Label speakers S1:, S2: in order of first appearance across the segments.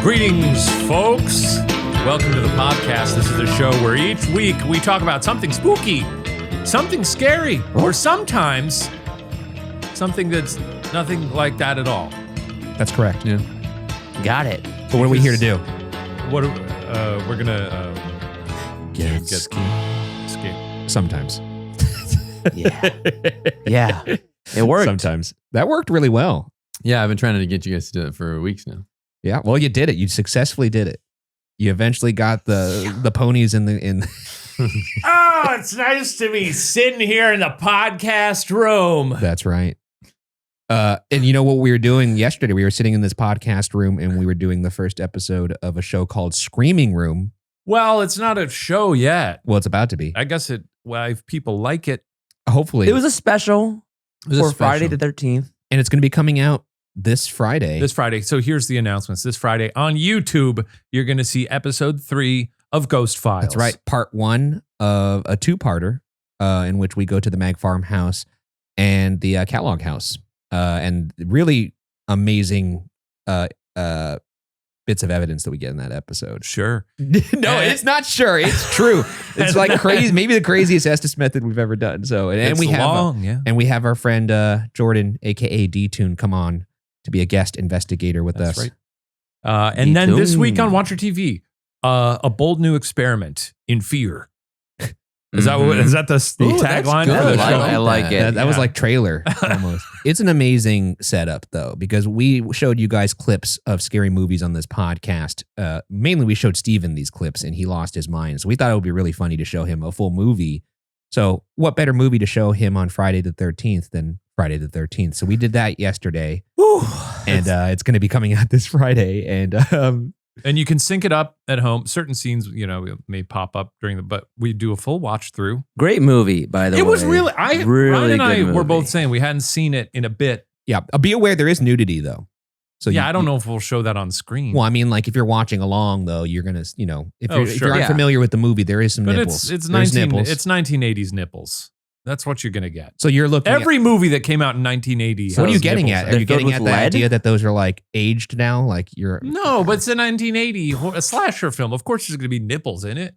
S1: Greetings, folks. Welcome to the podcast. This is a show where each week we talk about something spooky, something scary, or sometimes something that's nothing like that at all.
S2: That's correct.
S3: Yeah.
S2: Got it. So what are we here to do?
S1: What we're gonna
S2: Get
S1: escape.
S2: Sometimes.
S3: Yeah. It worked.
S2: Sometimes. That worked really well.
S3: Yeah, I've been trying to get you guys to do it for weeks now.
S2: Yeah. Well, you did it. You successfully did it. You eventually got the ponies in the.
S1: Oh, it's nice to be sitting here in the podcast room.
S2: That's right. And you know what we were doing yesterday? We were sitting in this podcast room and we were doing the first episode of a show called Screaming Room.
S1: Well, it's not a show yet.
S2: Well, it's about to be.
S1: I guess if people like it.
S2: Hopefully.
S4: It was a special for Friday the 13th.
S2: And it's going to be coming out this Friday.
S1: This Friday. So here's the announcements. This Friday on YouTube, you're going to see episode 3 of Ghost Files.
S2: That's right. Part 1 of a 2-parter in which we go to the Mag Farmhouse and the Catalog House. And really amazing bits of evidence that we get in that episode.
S1: Sure.
S2: No, it's not sure. It's true. It's like crazy. Maybe the craziest Estes method we've ever done. So, and we have our friend Jordan, aka D-Tune, come on to be a guest investigator with us.
S1: Right. And then this week on Watcher TV, a bold new experiment in fear. Is that the tagline for the show?
S4: I like it.
S2: That was like trailer almost. It's an amazing setup though, because we showed you guys clips of scary movies on this podcast. Mainly we showed Steven these clips and he lost his mind. So we thought it would be really funny to show him a full movie. So what better movie to show him on Friday the 13th than Friday the 13th? So we did that yesterday. And it's going to be coming out this Friday.
S1: And you can sync it up at home. Certain scenes, may pop up but we do a full watch through.
S4: Great movie, by the way.
S1: It was really, Ryan and I were both
S4: movie.
S1: saying we hadn't seen it in a bit.
S2: Yeah. Be aware there is nudity though. So
S1: yeah, I don't know if we'll show that on screen.
S2: Well, I mean, like if you're watching along though, you're going to, if you're
S1: Yeah.
S2: unfamiliar with the movie, there is some
S1: But
S2: nipples.
S1: it's
S2: There's nipples.
S1: It's 1980s nipples. That's what you're going to get.
S2: So you're looking
S1: Every movie that came out in 1980.
S2: So what are you getting
S1: nipples
S2: at?
S1: in
S2: Are
S1: it.
S2: you getting
S4: filled
S2: at
S4: with
S2: the
S4: lead?
S2: idea that those are like aged now? Like you're
S1: No, but it's a 1980 a slasher film. Of course there's going to be nipples in it.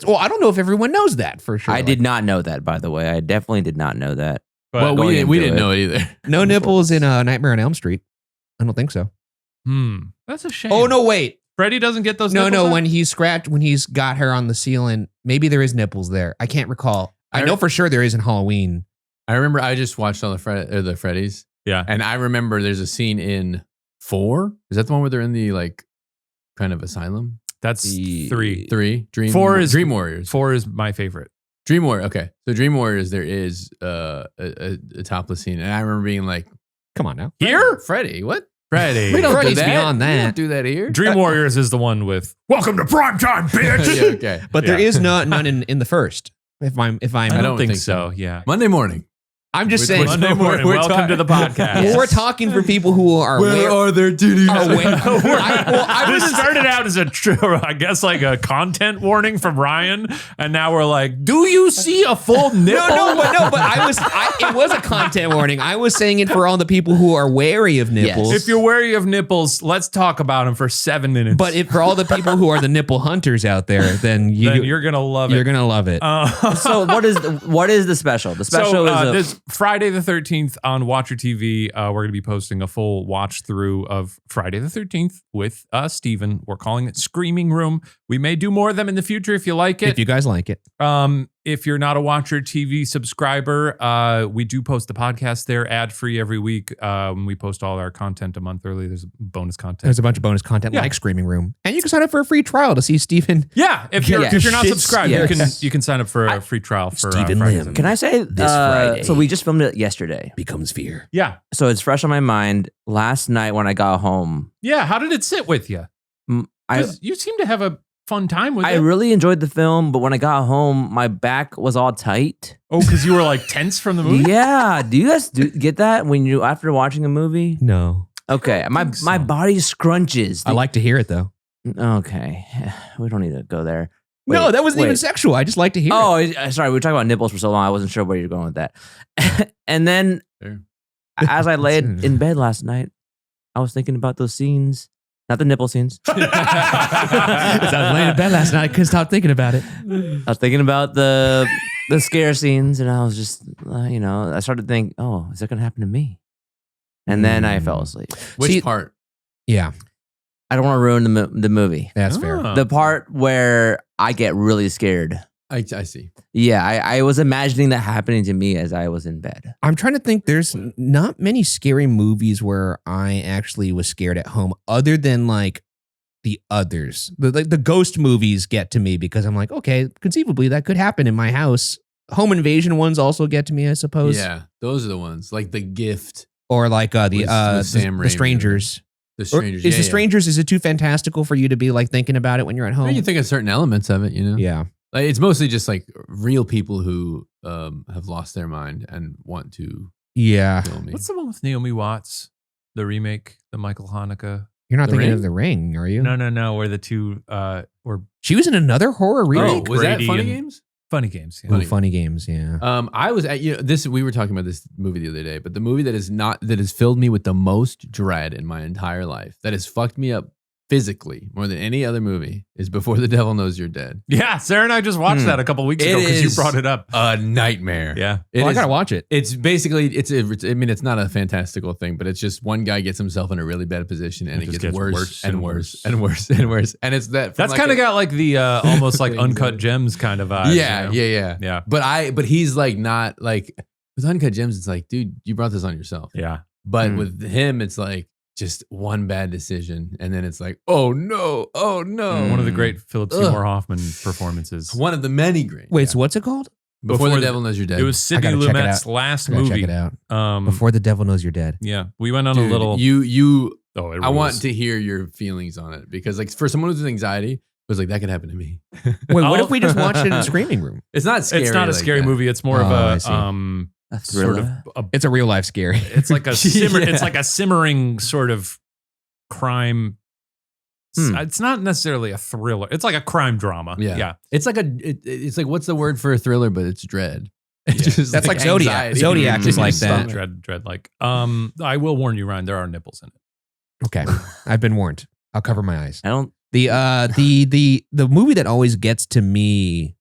S2: Well, I don't know if everyone knows that for sure.
S4: I did not know that, by the way. I definitely did not know that.
S1: But
S3: Well,
S4: going
S3: we
S4: into
S3: didn't
S4: it.
S3: know it either.
S2: No nipples in Nightmare on Elm Street. I don't think so.
S1: That's a shame.
S2: Oh no, wait.
S1: Freddy doesn't get those
S2: No,
S1: nipples out?
S2: when he's got her on the ceiling, maybe there is nipples there. I can't recall. I know for sure there is in Halloween.
S3: I remember I just watched all the Freddy's.
S1: Yeah.
S3: And I remember there's a scene in 4. Is that the one where they're in the like kind of asylum?
S1: That's 3.
S3: 3. Dream Warriors.
S1: 4 is my favorite.
S3: Dream Warrior. Okay. So Dream Warriors, there is a topless scene. And I remember being like,
S2: Come on now.
S1: Here?
S3: Freddy, what?
S1: Freddy.
S3: We don't do
S2: Freddy's
S3: that.
S2: beyond
S3: We
S2: that.
S3: don't do that here.
S1: Dream Warriors is the one with Welcome to Primetime, bitch.
S3: Yeah, okay.
S2: But there
S1: Yeah.
S2: is none in the first. If I'm
S1: I don't think
S3: think
S1: so.
S3: so.
S1: Yeah.
S3: Monday morning.
S2: I'm just saying.
S1: Monday morning. Welcome to the podcast.
S2: Well, we're talking for people who are
S3: are their titties?
S1: This started out as I guess like a content warning from Ryan, and now we're like, do you see a full nipple?
S2: But it was a content warning. I was saying it for all the people who are wary of nipples.
S1: If you're wary of nipples, let's talk about them for 7 minutes.
S2: But for all the people who are the nipple hunters out there, then
S1: you're gonna love it.
S2: You're gonna love it.
S4: So what is the special? The special is
S1: this Friday the 13th on Watcher TV. We're going to be posting a full watch through of Friday the 13th with Steven. We're calling it Screaming Room. We may do more of them in the future if you like it.
S2: If you guys like it.
S1: If you're not a Watcher TV subscriber, we do post the podcast there ad-free every week. When we post all our content a month early, there's bonus content.
S2: There's a bunch of bonus content like Screaming Room. And you can sign up for a free trial to see Steven.
S1: Yeah, if you're not subscribed, you can sign up for a free trial for
S2: Steven
S1: Fridays.
S2: Lim.
S4: Can I say
S2: This Friday.
S4: So we just filmed it yesterday.
S2: Becomes fear.
S1: Yeah.
S4: So it's fresh on my mind. Last night when I got home,
S1: Yeah, how did it sit with you? You seem to have a fun time with
S4: I
S1: it.
S4: really enjoyed the film, but when I got home, my back was all tight.
S1: Oh, because you were like tense from the movie?
S4: Yeah. Do you guys get that when you after watching a movie?
S2: No.
S4: Okay. My
S1: so.
S4: body scrunches.
S2: I like to hear it though.
S4: Okay. We don't need to go there.
S2: No, that wasn't even sexual. I just like to hear it.
S4: Sorry. We were talking about nipples for so long. I wasn't sure where you're going with that. And then
S3: Fair.
S4: as I laid in bed last night, I was thinking about those scenes Not the nipple scenes.
S2: I was laying in bed last night. I couldn't stop thinking about it.
S4: I was thinking about the scare scenes, and I was just, I started to think, oh, is that going to happen to me? And then I fell asleep.
S3: Which part?
S2: Yeah,
S4: I don't want to ruin the movie.
S2: that's fair.
S1: Oh.
S4: The part where I get really scared.
S3: I see.
S4: Yeah, I was imagining that happening to me as I was in bed.
S2: I'm trying to think. There's not many scary movies where I actually was scared at home, other than like the others. The ghost movies get to me because I'm like, okay, conceivably that could happen in my house. Home invasion ones also get to me, I suppose.
S3: Yeah, those are the ones. Like The Gift.
S2: Or like
S3: With Sam
S2: the
S3: Raimi.
S2: Strangers.
S3: The
S2: Or
S3: Strangers.
S2: is The Strangers, is it too fantastical for you to be like thinking about it when you're at home?
S3: You think of certain elements of it, you know?
S2: Yeah.
S3: Like, it's mostly just like real people who have lost their mind and want to
S2: Yeah.
S3: kill me.
S1: What's the one with Naomi Watts? The remake, the Michael Haneke.
S2: You're not
S3: The
S2: thinking
S3: Ring?
S2: of The Ring, are you?
S1: No. Where the two were
S2: She was in another horror remake?
S3: Oh, was that
S1: Grady
S3: Funny
S1: and-
S3: Games?
S1: funny games. Yeah.
S2: Ooh, funny games, yeah.
S3: I was at we were talking about this movie the other day, but the movie that has filled me with the most dread in my entire life, that has fucked me up physically more than any other movie, is Before the Devil Knows You're Dead.
S1: Yeah, Sarah and I just watched that a couple weeks ago because you brought it up.
S3: A nightmare.
S1: Yeah.
S2: I gotta watch it.
S3: It's basically it's not a fantastical thing, but it's just one guy gets himself in a really bad position and it
S1: just
S3: gets
S1: gets
S3: worse and worse and worse and worse. And it's that.
S1: That's kind of got like the almost like Uncut Gems kind of vibe.
S3: Yeah.
S1: Yeah.
S3: But he's like not like with Uncut Gems. It's like, dude, you brought this on yourself.
S1: Yeah.
S3: But with him, it's like just one bad decision, and then it's like, oh no.
S1: One of the great Philip Seymour Hoffman performances.
S3: One of the many great.
S2: Wait, so what's it called?
S3: Before the Devil Knows You're Dead.
S1: It was Sidney
S2: gotta check it
S1: Lumet's
S2: out.
S1: last
S2: I gotta
S1: movie.
S2: check it out. Before the Devil Knows You're Dead.
S1: Yeah. We went on
S3: Dude,
S1: a little.
S3: you.
S1: Oh, it
S3: I want
S1: rules.
S3: to hear your feelings on it, because like for someone who's anxiety, it was like that could happen to me.
S2: Wait, what
S1: Oh.
S2: if we just watched it in the screaming room?
S3: It's not scary.
S1: It's not a
S3: like
S1: scary
S3: that.
S1: movie. It's more
S2: Oh, I
S1: of
S2: see.
S4: A
S1: sort of
S4: thriller?
S2: It's a real life scary.
S1: it's like a simmer,
S3: Yeah.
S1: it's like a simmering sort of crime.
S2: Hmm.
S1: It's not necessarily a thriller. It's like a crime drama.
S3: Yeah. It's like it's like, what's the word for a thriller, but it's dread. It's
S1: Yeah.
S3: just
S2: That's like Zodiac.
S3: anxiety.
S2: Zodiac is like that.
S1: Dread like. I will warn you, Ryan. There are nipples in it.
S2: Okay, I've been warned. I'll cover my eyes.
S4: I don't.
S2: The movie that always gets to me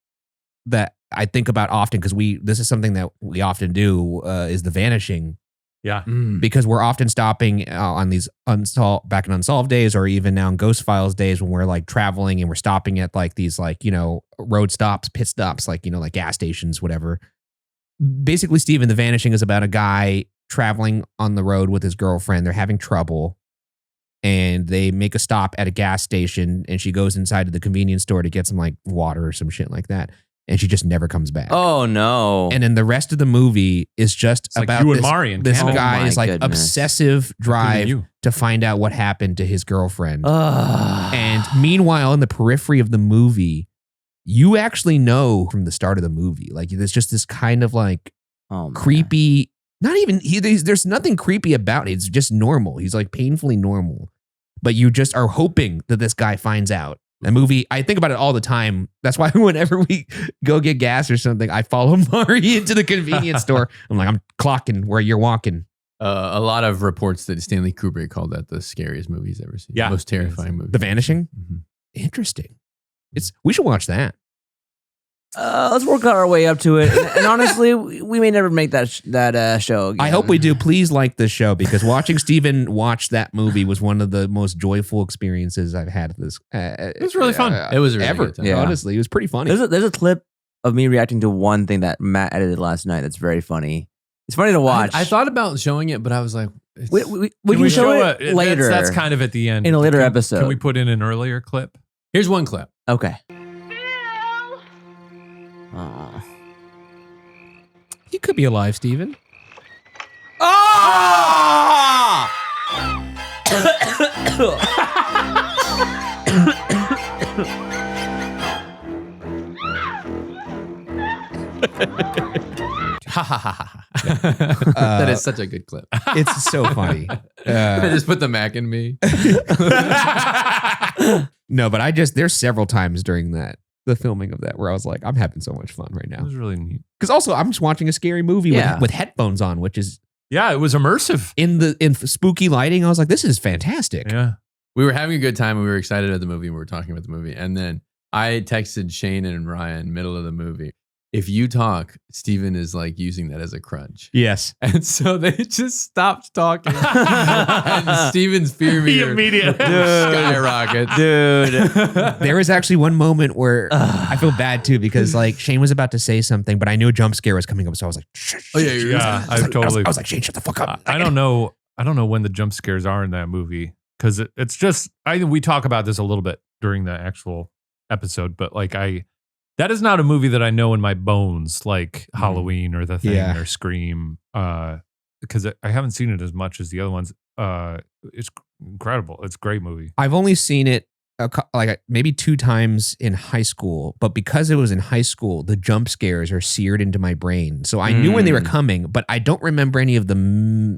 S2: that I think about often, because this is something that we often do, is The Vanishing,
S1: Yeah.
S2: because we're often stopping on these back in Unsolved days, or even now in Ghost Files days, when we're like traveling and we're stopping at like these like, road stops, pit stops, like, like gas stations, whatever. Basically, Steven, The Vanishing is about a guy traveling on the road with his girlfriend. They're having trouble, and they make a stop at a gas station, and she goes inside to the convenience store to get some like water or some shit like that, and she just never comes back.
S4: Oh no!
S2: And then the rest of the movie is just
S1: It's like
S2: about
S1: you and
S2: this,
S1: Mari in
S2: this
S1: Canada.
S2: guy
S4: Oh my
S2: is like
S4: goodness.
S2: obsessive drive
S1: You.
S2: to find out what happened to his girlfriend.
S4: Ugh.
S2: And meanwhile, in the periphery of the movie, you actually know from the start of the movie, like there's just this kind of like
S4: Oh, man.
S2: creepy, not even, there's nothing creepy about it. It's just normal. He's like painfully normal. But you just are hoping that this guy finds out. The movie, I think about it all the time. That's why whenever we go get gas or something, I follow Mari into the convenience store. I'm like, I'm clocking where you're walking.
S3: A lot of reports that Stanley Kubrick called that the scariest movie he's ever seen.
S1: Yeah.
S3: Most terrifying movie.
S2: The Vanishing?
S3: Mhm.
S2: Interesting. We should watch that.
S4: Let's work our way up to it. And honestly, we may never make that show again.
S2: I hope we do. Please like this show, because watching Steven watch that movie was one of the most joyful experiences I've had at this. It
S1: was really fun.
S3: It was a really
S2: ever.
S3: good time.
S4: Yeah.
S2: Honestly, it was pretty funny.
S4: There's a clip of me reacting to one thing that Matt edited last night. That's very funny. It's funny to watch.
S3: I thought about showing it, but I was like, it's-
S4: we can show it later.
S1: That's kind of at the end.
S4: in a later
S1: Can-
S4: episode.
S1: Can we put in an earlier clip?
S3: here's one clip.
S4: Okay. Aw.
S2: He could be alive, Steven.
S3: Ha ha ha ha. That is such a good clip.
S2: It's so funny.
S3: I just put the Mac in me.
S2: No, but there's several times during the filming of that where I was like, I'm having so much fun right
S1: It
S2: now.
S1: was really neat.
S2: Because also I'm just watching a scary movie
S4: Yeah.
S2: with headphones on, which is
S1: Yeah, it was immersive.
S2: in spooky lighting. I was like, this is fantastic.
S1: Yeah.
S3: we were having a good time. And we were excited about the movie. And we were talking about the movie. And then I texted Shane and Ryan middle of the movie. If you talk, Steven is like using that as a crutch.
S2: Yes.
S3: And so they just stopped talking. And Steven's fear meter
S1: immediately
S3: skyrockets.
S4: Dude.
S2: There was actually one moment where I feel bad too because like Shane was about to say something, but I knew a jump scare was coming up, so I was like, shh,
S3: Oh, yeah,
S2: shh,
S3: you're
S2: shh.
S3: right.
S2: I was like, Shane, shut the fuck up.
S1: I don't know when the jump scares are in that movie because it's just we talk about this a little bit during the actual episode, but like that is not a movie that I know in my bones, like Halloween or The Thing or Scream, because I haven't seen it as much as the other ones. It's incredible. It's a great movie.
S2: I've only seen it like maybe 2 times in high school, but because it was in high school, the jump scares are seared into my brain. So I knew when they were coming, but I don't remember any of the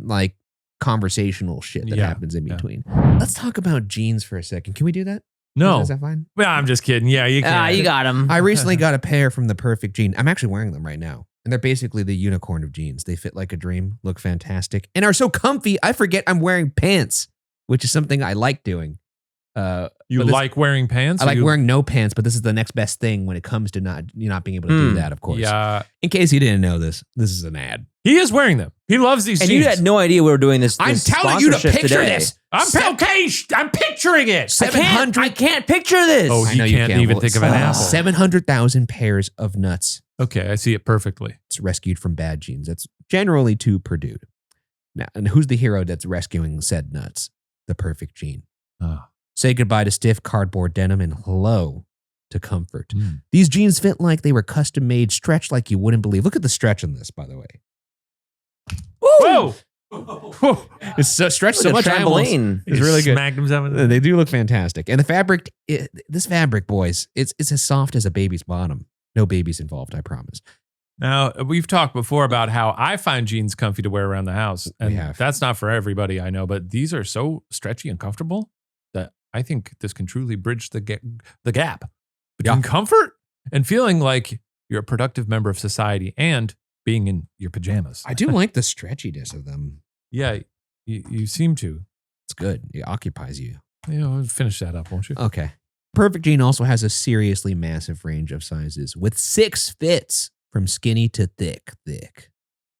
S2: like conversational shit that happens in between. Let's talk about jeans for a second. Can we do that?
S1: No.
S2: Is that fine?
S1: Well, I'm just kidding. Yeah, you can.
S4: You got him.
S2: I recently got a pair from the Perfect Jean. I'm actually wearing them right now. And they're basically the unicorn of jeans. They fit like a dream, look fantastic, and are so comfy, I forget I'm wearing pants, which is something I like doing.
S1: You like wearing pants?
S2: I like wearing no pants, but this is the next best thing when it comes to not being able to do that, of course.
S1: Yeah.
S2: In case you didn't know this is an ad.
S1: He is wearing them. He loves these
S4: And
S1: jeans.
S4: you had no idea we were doing this.
S2: I'm telling you to
S4: sponsorship
S2: picture
S4: today.
S2: this.
S1: I'm picturing it.
S4: I can't picture this.
S1: Oh,
S2: I
S1: he
S2: know you
S1: can't
S2: can't.
S1: even
S2: Well,
S1: think of an apple.
S2: 700,000 pairs of nuts.
S1: Okay, I see it perfectly.
S2: It's rescued from bad jeans. That's generally to Purdue. Now, and who's the hero that's rescuing said nuts? The Perfect Jean.
S1: Oh.
S2: Say goodbye to stiff cardboard denim and hello to comfort. These jeans fit like they were custom made, stretched like you wouldn't believe. Look at the stretch on this, by the way.
S1: Whoa!
S2: It's so stretched so
S4: Like
S2: much.
S4: a trampoline.
S2: It's really good.
S1: Smacked him
S2: They do look fantastic. And the fabric, this fabric, boys, it's as soft as a baby's bottom. No babies involved, I promise.
S1: Now, we've talked before about how I find jeans comfy to wear around the house. And
S2: We have.
S1: that's not for everybody, I know, but these are so stretchy and comfortable that I think this can truly bridge the gap between comfort and feeling like you're a productive member of society and being in your pajamas.
S2: I do like the stretchiness of them.
S1: Yeah, you seem to.
S2: It's good. It occupies you.
S1: Finish that up, won't you?
S2: Okay. Perfect Jean also has a seriously massive range of sizes with 6 fits from skinny to thick.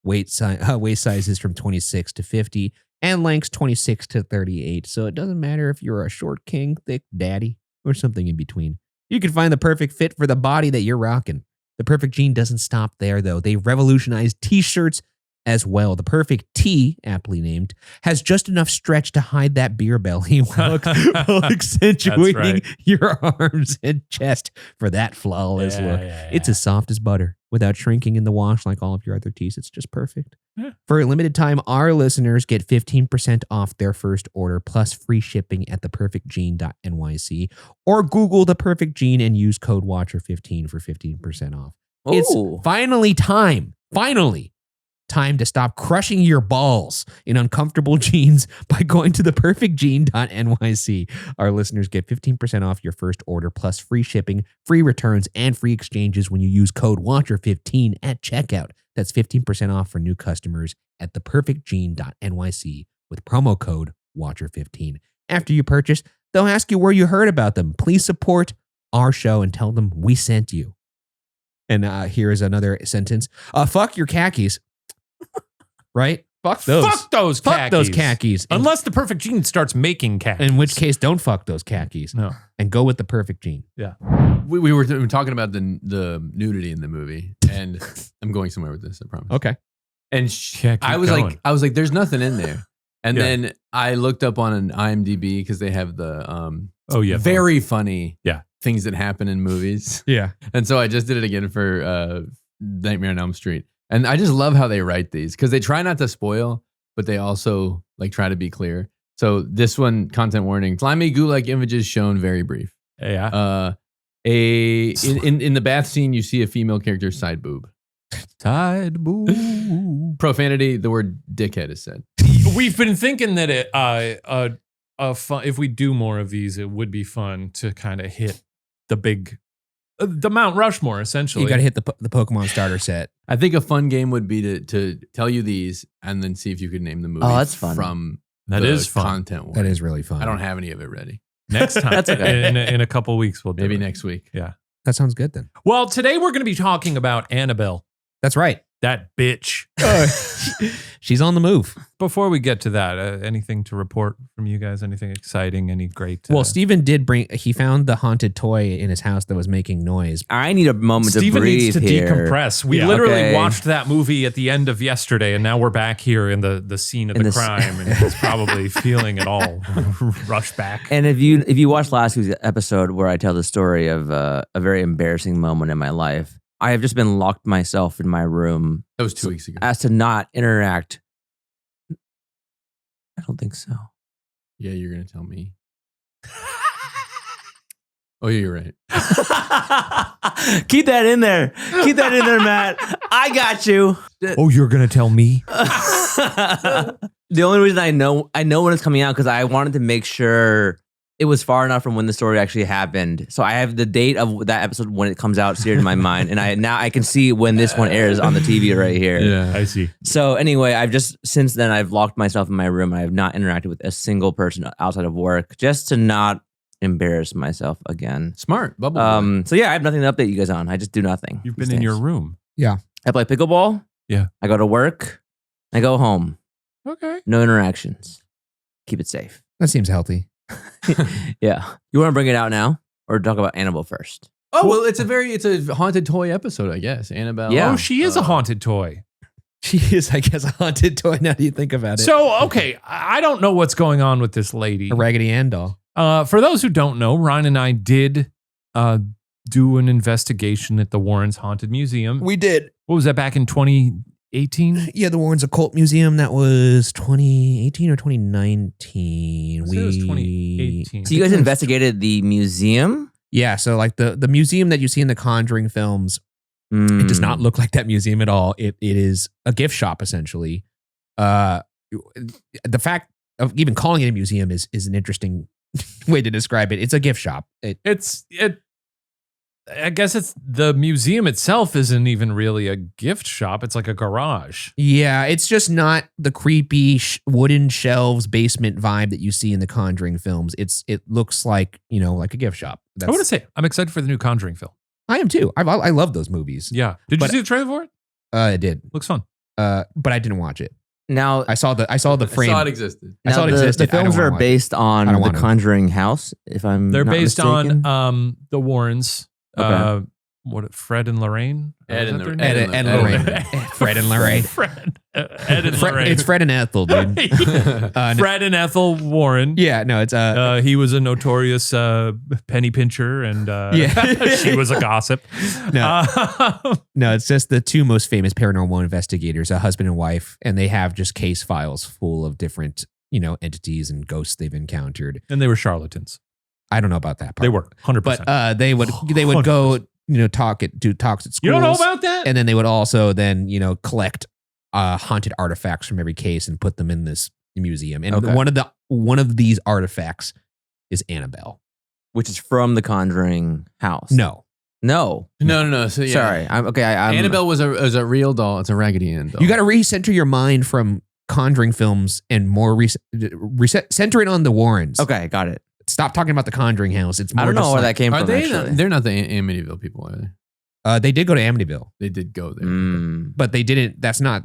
S2: Waist sizes from 26 to 50 and lengths 26 to 38. So it doesn't matter if you're a short king, thick daddy, or something in between. You can find the perfect fit for the body that you're rocking. The Perfect Jean doesn't stop there, though. They revolutionized t-shirts as well. The Perfect Tee, aptly named, has just enough stretch to hide that beer belly while accentuating your arms and chest for that flawless look. It's as soft as butter without shrinking in the wash like all of your other tees. It's just perfect.
S1: Yeah.
S2: For a limited time, our listeners get 15% off their first order plus free shipping at theperfectjean.nyc or Google The Perfect Jean and use code WATCHER15 for 15% off. It's finally time to stop crushing your balls in uncomfortable jeans by going to theperfectjean.nyc. Our listeners get 15% off your first order plus free shipping, free returns, and free exchanges when you use code WATCHER15 at checkout. That's 15% off for new customers at theperfectjean.nyc with promo code WATCHER15. After you purchase, they'll ask you where you heard about them. Please support our show and tell them we sent you. And here is another sentence. Fuck your khakis. Right? Fuck those.
S1: Fuck those khakis.
S2: Fuck those khakis.
S1: Unless the Perfect Jean starts making khakis.
S2: In which case, don't fuck those khakis.
S1: No.
S2: And go with the Perfect Jean.
S1: Yeah.
S3: We were talking about the nudity in the movie, and I'm going somewhere with this, I promise.
S2: Okay.
S3: And I was like, there's nothing in there. And then I looked up on an IMDb because they have the very funny things that happen in movies.
S2: Yeah.
S3: And so I just did it again for Nightmare on Elm Street. And I just love how they write these because they try not to spoil, but they also like try to be clear. So this one, content warning: slimy goo-like images shown, very brief.
S1: Yeah.
S3: In the bath scene, you see a female character's side boob.
S1: Side boob.
S3: Profanity. The word dickhead is said.
S1: We've been thinking that if we do more of these, it would be fun to kind of hit the Mount Rushmore, essentially.
S2: You got to hit the Pokemon starter set.
S3: I think a fun game would be to tell you these and then see if you could name the movie
S4: that's fun.
S3: from
S1: That
S3: the
S1: is fun.
S3: content warning.
S2: That is really fun.
S3: I don't have any of it ready.
S1: Next time.
S4: That's okay.
S1: In a couple weeks, we'll do
S3: Maybe
S1: it.
S3: next week.
S1: Yeah.
S2: That sounds good then.
S1: Well, today we're going to be talking about Annabelle,
S2: That's right.
S1: that bitch.
S2: She's on the move.
S1: Before we get to that, anything to report from you guys? Anything exciting? Any great?
S2: Well, Steven he found the haunted toy in his house that was making noise.
S4: I need a moment to
S1: Steven
S4: breathe
S1: needs to
S4: here.
S1: decompress. We
S2: Yeah.
S1: literally
S4: Okay.
S1: watched that movie at the end of yesterday, and now we're back here in the scene of the crime, and he's probably feeling it all. Rush back.
S4: And if you watched last week's episode where I tell the story of a very embarrassing moment in my life, I have just been locked myself in my room
S3: That was 2 weeks ago.
S4: as to not interact. I don't think so.
S3: Yeah, you're going to tell me. Oh, yeah, you're right.
S4: Keep that in there. Keep that in there, Matt. I got you.
S1: Oh, you're gonna tell me?
S4: The only reason I know when it's coming out because I wanted to make sure it was far enough from when the story actually happened. So I have the date of that episode when it comes out seared in my mind, and I can see when this one airs on the TV right here.
S3: Yeah.
S1: I see.
S4: So anyway, since then I've locked myself in my room. I have not interacted with a single person outside of work just to not embarrass myself again.
S3: Smart. Bubble. boy.
S4: So yeah, I have nothing to update you guys on. I just do nothing.
S1: You've
S4: these
S1: been in
S4: days.
S1: your room.
S4: I play pickleball.
S1: Yeah.
S4: I go to work. I go home.
S1: Okay.
S4: No interactions. Keep it safe.
S2: That seems healthy.
S4: Yeah. You want to bring it out now or talk about Annabelle first?
S3: Oh, well, it's a haunted toy episode, I guess. Annabelle.
S4: Yeah.
S1: Oh, she is a haunted toy.
S2: She is, I guess, a haunted toy now that you think about it.
S1: So, okay, I don't know what's going on with this lady.
S2: A Raggedy Ann doll.
S1: For those who don't know, Ryan and I did do an investigation at the Warrens Haunted Museum.
S2: We did.
S1: What was that, back in 2018?
S2: Yeah, the Warrens Occult Museum. That was 2018 or 2019.
S1: I said it was 2018.
S4: So you guys investigated the museum?
S2: Yeah, so like the museum that you see in the Conjuring films, it does not look like that museum at all. It is a gift shop essentially. The fact of even calling it a museum is an interesting way to describe it. It's a gift shop.
S1: I guess it's the museum itself isn't even really a gift shop. It's like a garage.
S2: Yeah, it's just not the creepy wooden shelves basement vibe that you see in the Conjuring films. It looks like, like a gift shop.
S1: I want to say I'm excited for the new Conjuring film.
S2: I am too. I love those movies.
S1: Yeah. Did you
S2: But-
S1: see the trailer for it?
S2: I did.
S1: Looks fun.
S2: But I didn't watch it.
S4: Now,
S2: I saw the frame.
S3: I saw it existed.
S2: I saw it
S4: the
S2: existed. I don't
S4: films
S2: wanna
S4: are
S2: watch
S4: based on
S2: I don't
S4: the
S2: want to.
S4: Conjuring house, if I'm
S1: They're
S4: not
S1: based
S4: mistaken.
S1: on the Warrens.
S4: Okay.
S1: Fred and Lorraine?
S3: Ed
S1: Is
S3: and
S1: that their
S3: Ed
S1: name?
S2: and
S3: Lorraine.
S2: Fred and Lorraine.
S1: Ed and Lorraine.
S2: It's Fred and Ethel, dude.
S1: Fred and Ethel Warren.
S2: Yeah, no, it's
S1: He was a notorious penny pincher, and
S2: Yeah.
S1: she was a gossip.
S2: No. No, it's just the two most famous paranormal investigators, a husband and wife, and they have just case files full of different, entities and ghosts they've encountered.
S1: And they were charlatans.
S2: I don't know about that part.
S1: They were 100%.
S2: But they would go, do talks at schools.
S1: You don't know about that?
S2: And then they would also then, collect haunted artifacts from every case and put them in this museum. And
S4: Okay.
S2: one of these artifacts is Annabelle.
S4: which is from the Conjuring house.
S2: No.
S4: No.
S3: No. So yeah.
S4: Sorry. I'm
S3: Annabelle was a real doll. It's a Raggedy Ann doll.
S2: You got to recenter your mind from Conjuring films and more center it on the Warrens.
S4: Okay, got it.
S2: Stop talking about the Conjuring house. It's more
S4: I don't know
S2: just
S4: where
S2: like-
S4: that came
S3: Are
S4: from.
S3: they?
S4: Actually.
S3: They're not the Amityville people, are they?
S2: They did go to Amityville,
S3: They did go there.
S2: but they didn't.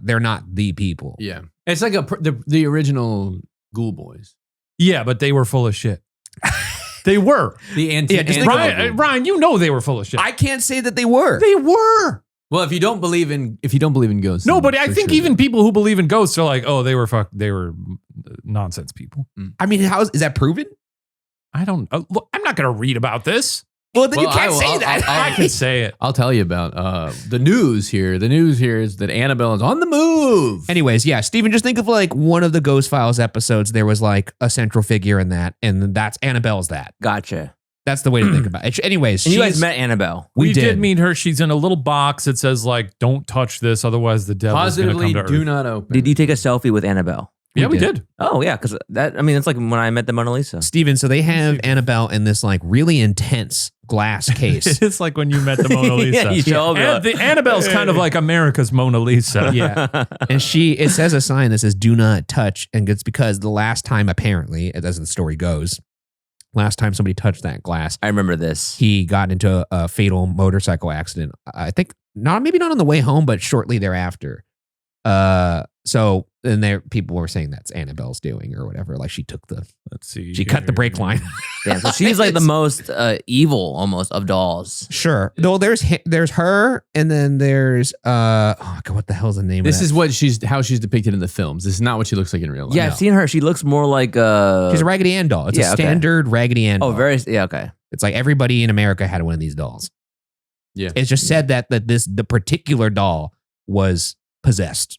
S2: They're not the people.
S3: Yeah, it's like the original Ghoul Boys.
S1: Yeah, but they were full of shit. They were.
S3: The anti.
S2: Yeah, just think
S1: Ryan, you know they were full of shit.
S2: I can't say that they were.
S1: They were.
S3: Well, if you don't believe in ghosts,
S1: No,
S3: then
S1: but I
S3: for
S1: think
S3: sure
S1: even people who believe in ghosts are like, oh, they were nonsense people.
S2: I mean, is that proven?
S1: I don't. Look, I'm not going to read about this.
S2: Well, then
S3: Well,
S2: you can't
S3: I will-
S2: say that.
S1: I can say it.
S3: I'll tell you about the news here. The news here is that Annabelle is on the move.
S2: Anyways, yeah, Steven, just think of like one of the Ghost Files episodes. There was like a central figure in that, and that's Annabelle's that.
S4: Gotcha.
S2: That's the way to think about it. Anyways,
S4: And you guys
S2: she's-
S4: met Annabelle.
S1: We did
S2: did.
S1: meet her. She's in a little box that says like, "Don't touch this, otherwise the devil's going to
S3: Positively,
S1: come to
S3: do
S1: Earth."
S3: not open.
S4: Did you take a selfie with Annabelle?
S1: Yeah, we did.
S4: Oh yeah, because it's like when I met the Mona Lisa.
S2: Steven, so they have Annabelle in this like really intense glass case.
S1: It's like when you met the Mona Lisa.
S4: Yeah, you show
S1: And the Annabelle's kind of like America's Mona Lisa.
S2: Yeah. And it says a sign that says do not touch. And it's because the last time, apparently, as the story goes, last time somebody touched that glass,
S4: I remember this.
S2: he got into a fatal motorcycle accident. I think maybe not on the way home, but shortly thereafter. So and there people were saying that's Annabelle's doing or whatever. Like she took
S1: Let's see.
S2: she cut the brake line.
S4: Damn, so she's like the most evil almost of dolls.
S2: Sure. Though there's her, and then there's oh God, what the hell's the name?
S3: This
S2: of that?
S3: is how she's depicted in the films. This is not what she looks like in real life.
S4: Yeah, I've seen her. She looks more like
S2: She's a Raggedy Ann doll. It's a standard Raggedy Ann doll.
S4: Oh, very. Yeah, okay.
S2: It's like everybody in America had one of these dolls.
S3: Yeah.
S2: It's just said that the particular doll was possessed.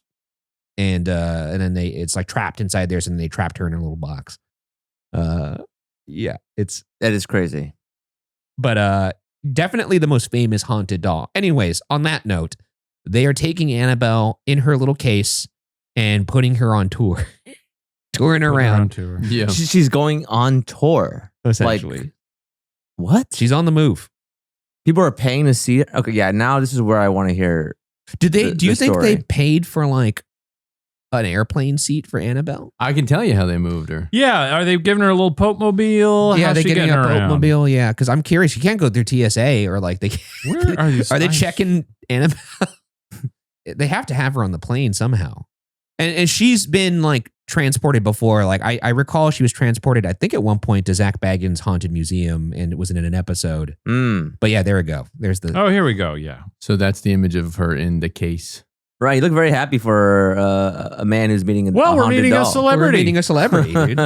S2: And then it's like trapped inside theirs, and they trapped her in a little box. Yeah,
S4: that is crazy.
S2: But definitely the most famous haunted doll. Anyways, on that note, they are taking Annabelle in her little case and putting her on tour, touring around.
S1: Tour.
S3: Yeah.
S4: She's going on tour.
S2: Essentially,
S4: Like, what?
S2: she's on the move.
S4: People are paying to see it. Okay, yeah. Now this is where I want to hear.
S2: Do you think
S4: story.
S2: they paid for like an airplane seat for Annabelle?
S3: I can tell you how they moved her.
S1: Yeah, are they giving her a little Pope mobile?
S2: Yeah,
S1: How's
S2: they
S1: she
S2: getting a
S1: around?
S2: boatmobile. Yeah, because I'm curious. You can't go through TSA or like they.
S1: Where are these?
S2: Are they
S1: signs?
S2: checking Annabelle? They have to have her on the plane somehow. And she's been like transported before. Like I recall she was transported, I think at one point, to Zach Bagans' Haunted Museum, and it was in an episode. But yeah, there we go. There's the.
S1: Oh, here we go. Yeah.
S3: So that's the image of her in the case.
S4: Right, you look very happy for a man who's meeting a
S1: Well, we're
S4: haunted
S1: meeting a
S4: doll.
S1: celebrity.
S2: We're meeting a celebrity, dude.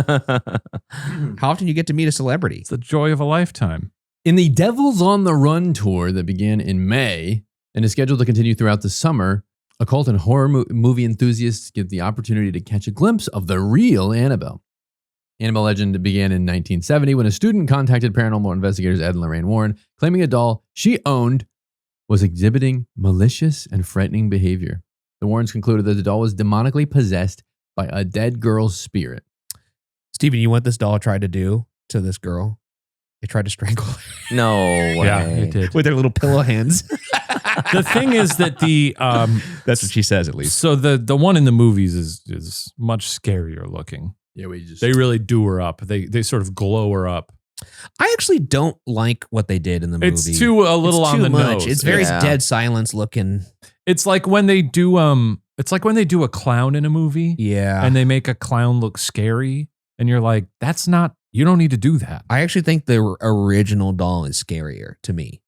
S2: How often you get to meet a celebrity?
S1: It's the joy of a lifetime.
S3: In the Devils on the Run tour that began in May and is scheduled to continue throughout the summer, occult and horror movie enthusiasts get the opportunity to catch a glimpse of the real Annabelle. Annabelle legend began in 1970 when a student contacted paranormal investigators Ed and Lorraine Warren, claiming a doll she owned was exhibiting malicious and frightening behavior. The Warrens concluded that the doll was demonically possessed by a dead girl's spirit.
S2: Steven, you know what this doll tried to do to this girl? It tried to strangle her
S4: No way.
S1: Yeah, it did.
S2: with her little pillow hands.
S1: The thing is that the
S2: That's what she says, at least.
S1: so the one in the movies is much scarier looking.
S3: Yeah, we just
S1: They really do her up. They sort of glow her up.
S2: I actually don't like what they did in the movie.
S1: It's too a little
S2: It's
S1: on
S2: too
S1: the
S2: much.
S1: nose.
S2: It's very
S4: Yeah.
S2: dead silence looking.
S1: It's like when they do a clown in a movie
S2: Yeah.
S1: and they make a clown look scary and you're like, that's not, you don't need to do that.
S2: I actually think the original doll is scarier to me.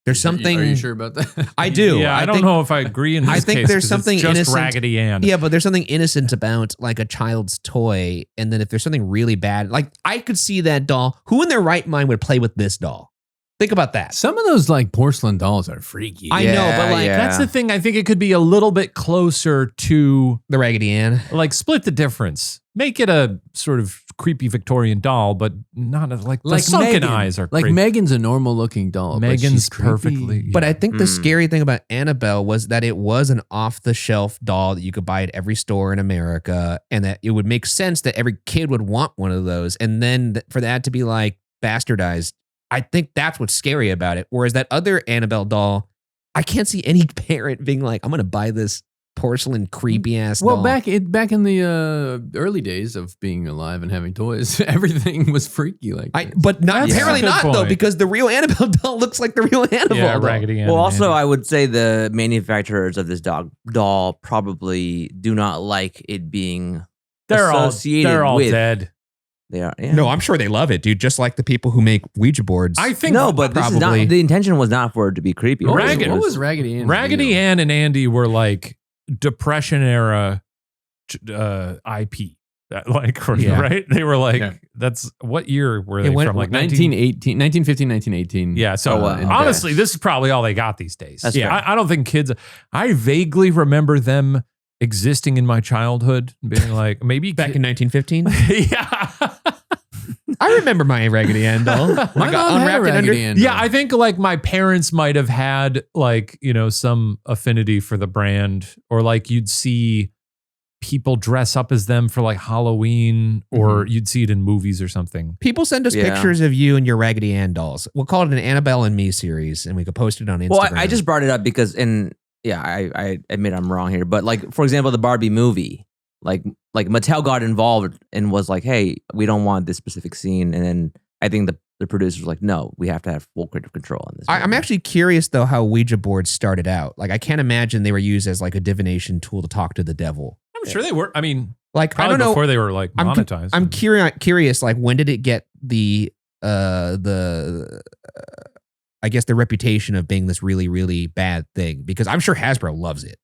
S2: There's something.
S3: Are you sure about that?
S2: I do.
S1: Yeah, I don't
S2: think-
S1: know if I agree in this
S2: I think
S1: case,
S2: there's
S1: 'cause
S2: something
S1: it's just
S2: innocent-
S1: Raggedy Ann.
S2: Yeah, but there's something innocent about like a child's toy. And then if there's something really bad, like I could see that doll. Who in their right mind would play with this doll? Think about that.
S3: Some of those like porcelain dolls are freaky.
S2: I know, but like
S1: That's the thing. I think it could be a little bit closer to
S2: the Raggedy Ann.
S1: like split the difference. Make it a sort of creepy Victorian doll, but not like the sunken
S3: Megan.
S1: eyes are
S3: Like
S1: creepy.
S3: Megan's a normal looking doll. but
S1: Megan's
S3: she's creepy.
S1: perfectly.
S2: But I think the scary thing about Annabelle was that it was an off-the-shelf doll that you could buy at every store in America, and that it would make sense that every kid would want one of those. And then for that to be like bastardized, I think that's what's scary about it. Whereas that other Annabelle doll, I can't see any parent being like, I'm going to buy this porcelain creepy ass
S3: Well,
S2: doll.
S3: back in the early days of being alive and having toys, everything was freaky like that.
S2: But not
S1: That's a
S2: apparently
S1: good
S2: not though,
S1: point.
S2: because the real Annabelle doll looks like the real Annabelle
S1: yeah,
S2: doll.
S1: Raggedy Ann.
S4: Well,
S1: and
S4: also,
S1: Andy.
S4: I would say the manufacturers of this doll probably do not like it being
S1: they're
S4: associated
S1: all
S4: with.
S1: dead.
S4: They are. Yeah.
S2: No, I'm sure they love it, dude. Just like the people who make Ouija boards.
S1: I think
S4: No, but this is not.
S2: probably-
S4: The intention was not for it to be creepy.
S3: What was-
S1: Raggedy-
S3: what was Raggedy Ann?
S1: Raggedy Ann and Andy were like Depression era IP. That like
S2: Yeah.
S1: right? They were like
S3: Yeah.
S1: that's what year were they
S2: It went-
S1: from? Like
S3: 1915, 1918.
S1: Yeah, so
S4: Oh, wow.
S1: honestly, this is probably all they got these days.
S4: That's
S1: yeah,
S4: fair.
S1: I don't think kids. I vaguely remember them existing in my childhood, being like maybe
S2: back in 1915.
S1: yeah,
S2: I remember my Raggedy Ann doll.
S3: My
S2: Like,
S3: mom had a
S2: unwrapped it
S3: Raggedy Ann doll.
S1: yeah. I think like my parents might have had like some affinity for the brand, or like you'd see people dress up as them for like Halloween, or you'd see it in movies or something.
S2: People send us pictures of you and your Raggedy Ann dolls. We'll call it an Annabelle and Me series, and we could post it on Instagram.
S4: Well, I just brought it up because I admit I'm wrong here, but like, for example, the Barbie movie, like Mattel got involved and was like, hey, we don't want this specific scene. And then I think the producers were like, no, we have to have full creative control on this.
S2: I'm actually curious, though, how Ouija boards started out. Like, I can't imagine they were used as like a divination tool to talk to the devil.
S1: I'm sure they were. I mean,
S2: like,
S1: probably
S2: I don't know.
S1: Before they were like monetized.
S2: I'm curious, like, when did it get I guess the reputation of being this really, really bad thing? Because I'm sure Hasbro loves it.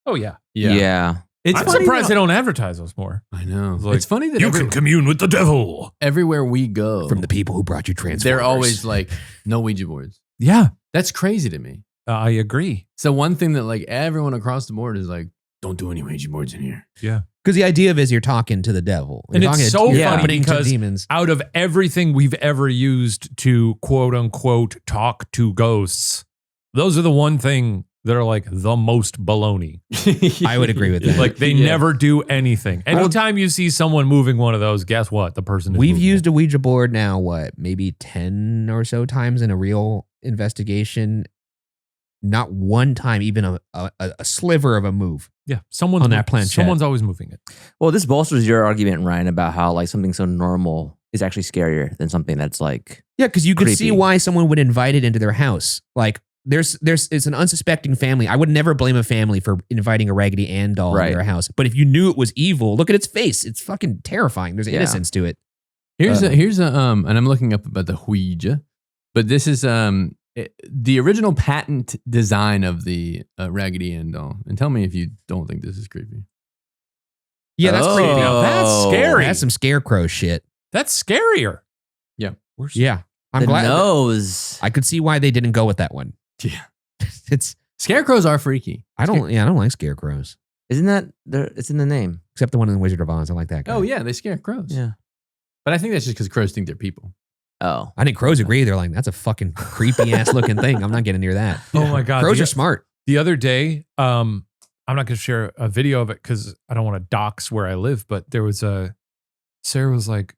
S1: Oh, yeah.
S4: Yeah.
S1: I'm surprised they don't advertise those more.
S3: I know.
S1: It's, like,
S3: it's funny that
S1: you can commune with the devil.
S3: Everywhere we go,
S2: From the people who brought you Transformers.
S3: they're always like, no Ouija boards.
S1: Yeah.
S3: That's crazy to me.
S1: I agree.
S3: So one thing that like everyone across the board is like, don't do any Ouija boards in here.
S1: Yeah.
S2: Because the idea of it is you're talking to the devil.
S1: And
S2: You're
S1: it's
S2: talking
S1: so
S2: you're
S1: funny
S2: opening to
S1: because
S2: demons.
S1: out of everything we've ever used to quote unquote talk to ghosts, those are the one thing that are like the most baloney.
S2: I would agree with that.
S1: Like they never do anything. Anytime you see someone moving one of those, guess what? The person is
S2: We've
S1: moving
S2: used
S1: it.
S2: a Ouija board now, maybe 10 or so times in a real investigation. Not one time, even a sliver of a move.
S1: Yeah, someone's
S2: on that planchette.
S1: Someone's always moving it.
S4: Well, this bolsters your argument, Ryan, about how like something so normal is actually scarier than something that's like
S2: Yeah, because you could
S4: creepy.
S2: see why someone would invite it into their house. Like it's an unsuspecting family. I would never blame a family for inviting a Raggedy Ann doll
S4: Right.
S2: into their house. But if you knew it was evil, look at its face. It's fucking terrifying. There's innocence to it.
S3: Here's a and I'm looking up about the Ouija, but this is the original patent design of the Raggedy Ann doll. And tell me if you don't think this is creepy.
S2: Yeah, that's creepy.
S1: Now, that's scary.
S2: That's some scarecrow shit.
S1: That's scarier.
S3: Yeah.
S2: Yeah. I'm
S4: the
S2: glad.
S4: nose.
S2: I could see why they didn't go with that one.
S3: Yeah.
S2: It's
S3: Scarecrows are freaky.
S2: I don't like scarecrows.
S4: Isn't that it's in the name?
S2: Except the one in the Wizard of Oz. I like that guy.
S3: Oh yeah, they scare crows.
S4: Yeah.
S3: But I think that's just because crows think they're people.
S4: Oh.
S2: I think crows agree. They're like, that's a fucking creepy ass looking thing. I'm not getting near that.
S1: Oh my God.
S2: Crows are smart.
S1: The other day, I'm not going to share a video of it because I don't want to dox where I live, but there was Sarah was like,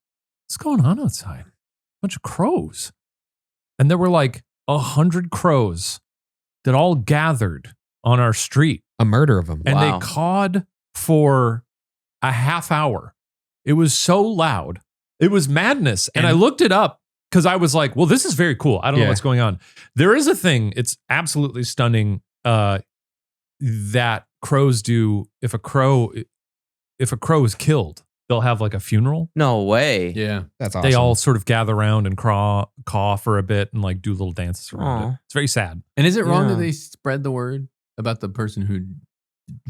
S1: what's going on outside? A bunch of crows. And there were like 100 crows that all gathered on our street.
S2: A murder of them.
S1: And
S4: Wow.
S1: they cawed for a half hour. It was so loud. It was madness. And I looked it up because I was like, well, this is very cool. I don't know what's going on. There is a thing. It's absolutely stunning that crows do. If a crow is killed, they'll have like a funeral.
S4: No way.
S3: Yeah.
S2: That's awesome.
S1: They all sort of gather around and caw for a bit and like do little dances around
S4: Aw.
S1: it. It's very sad.
S3: And is it wrong
S4: Yeah.
S3: that they spread the word about the person who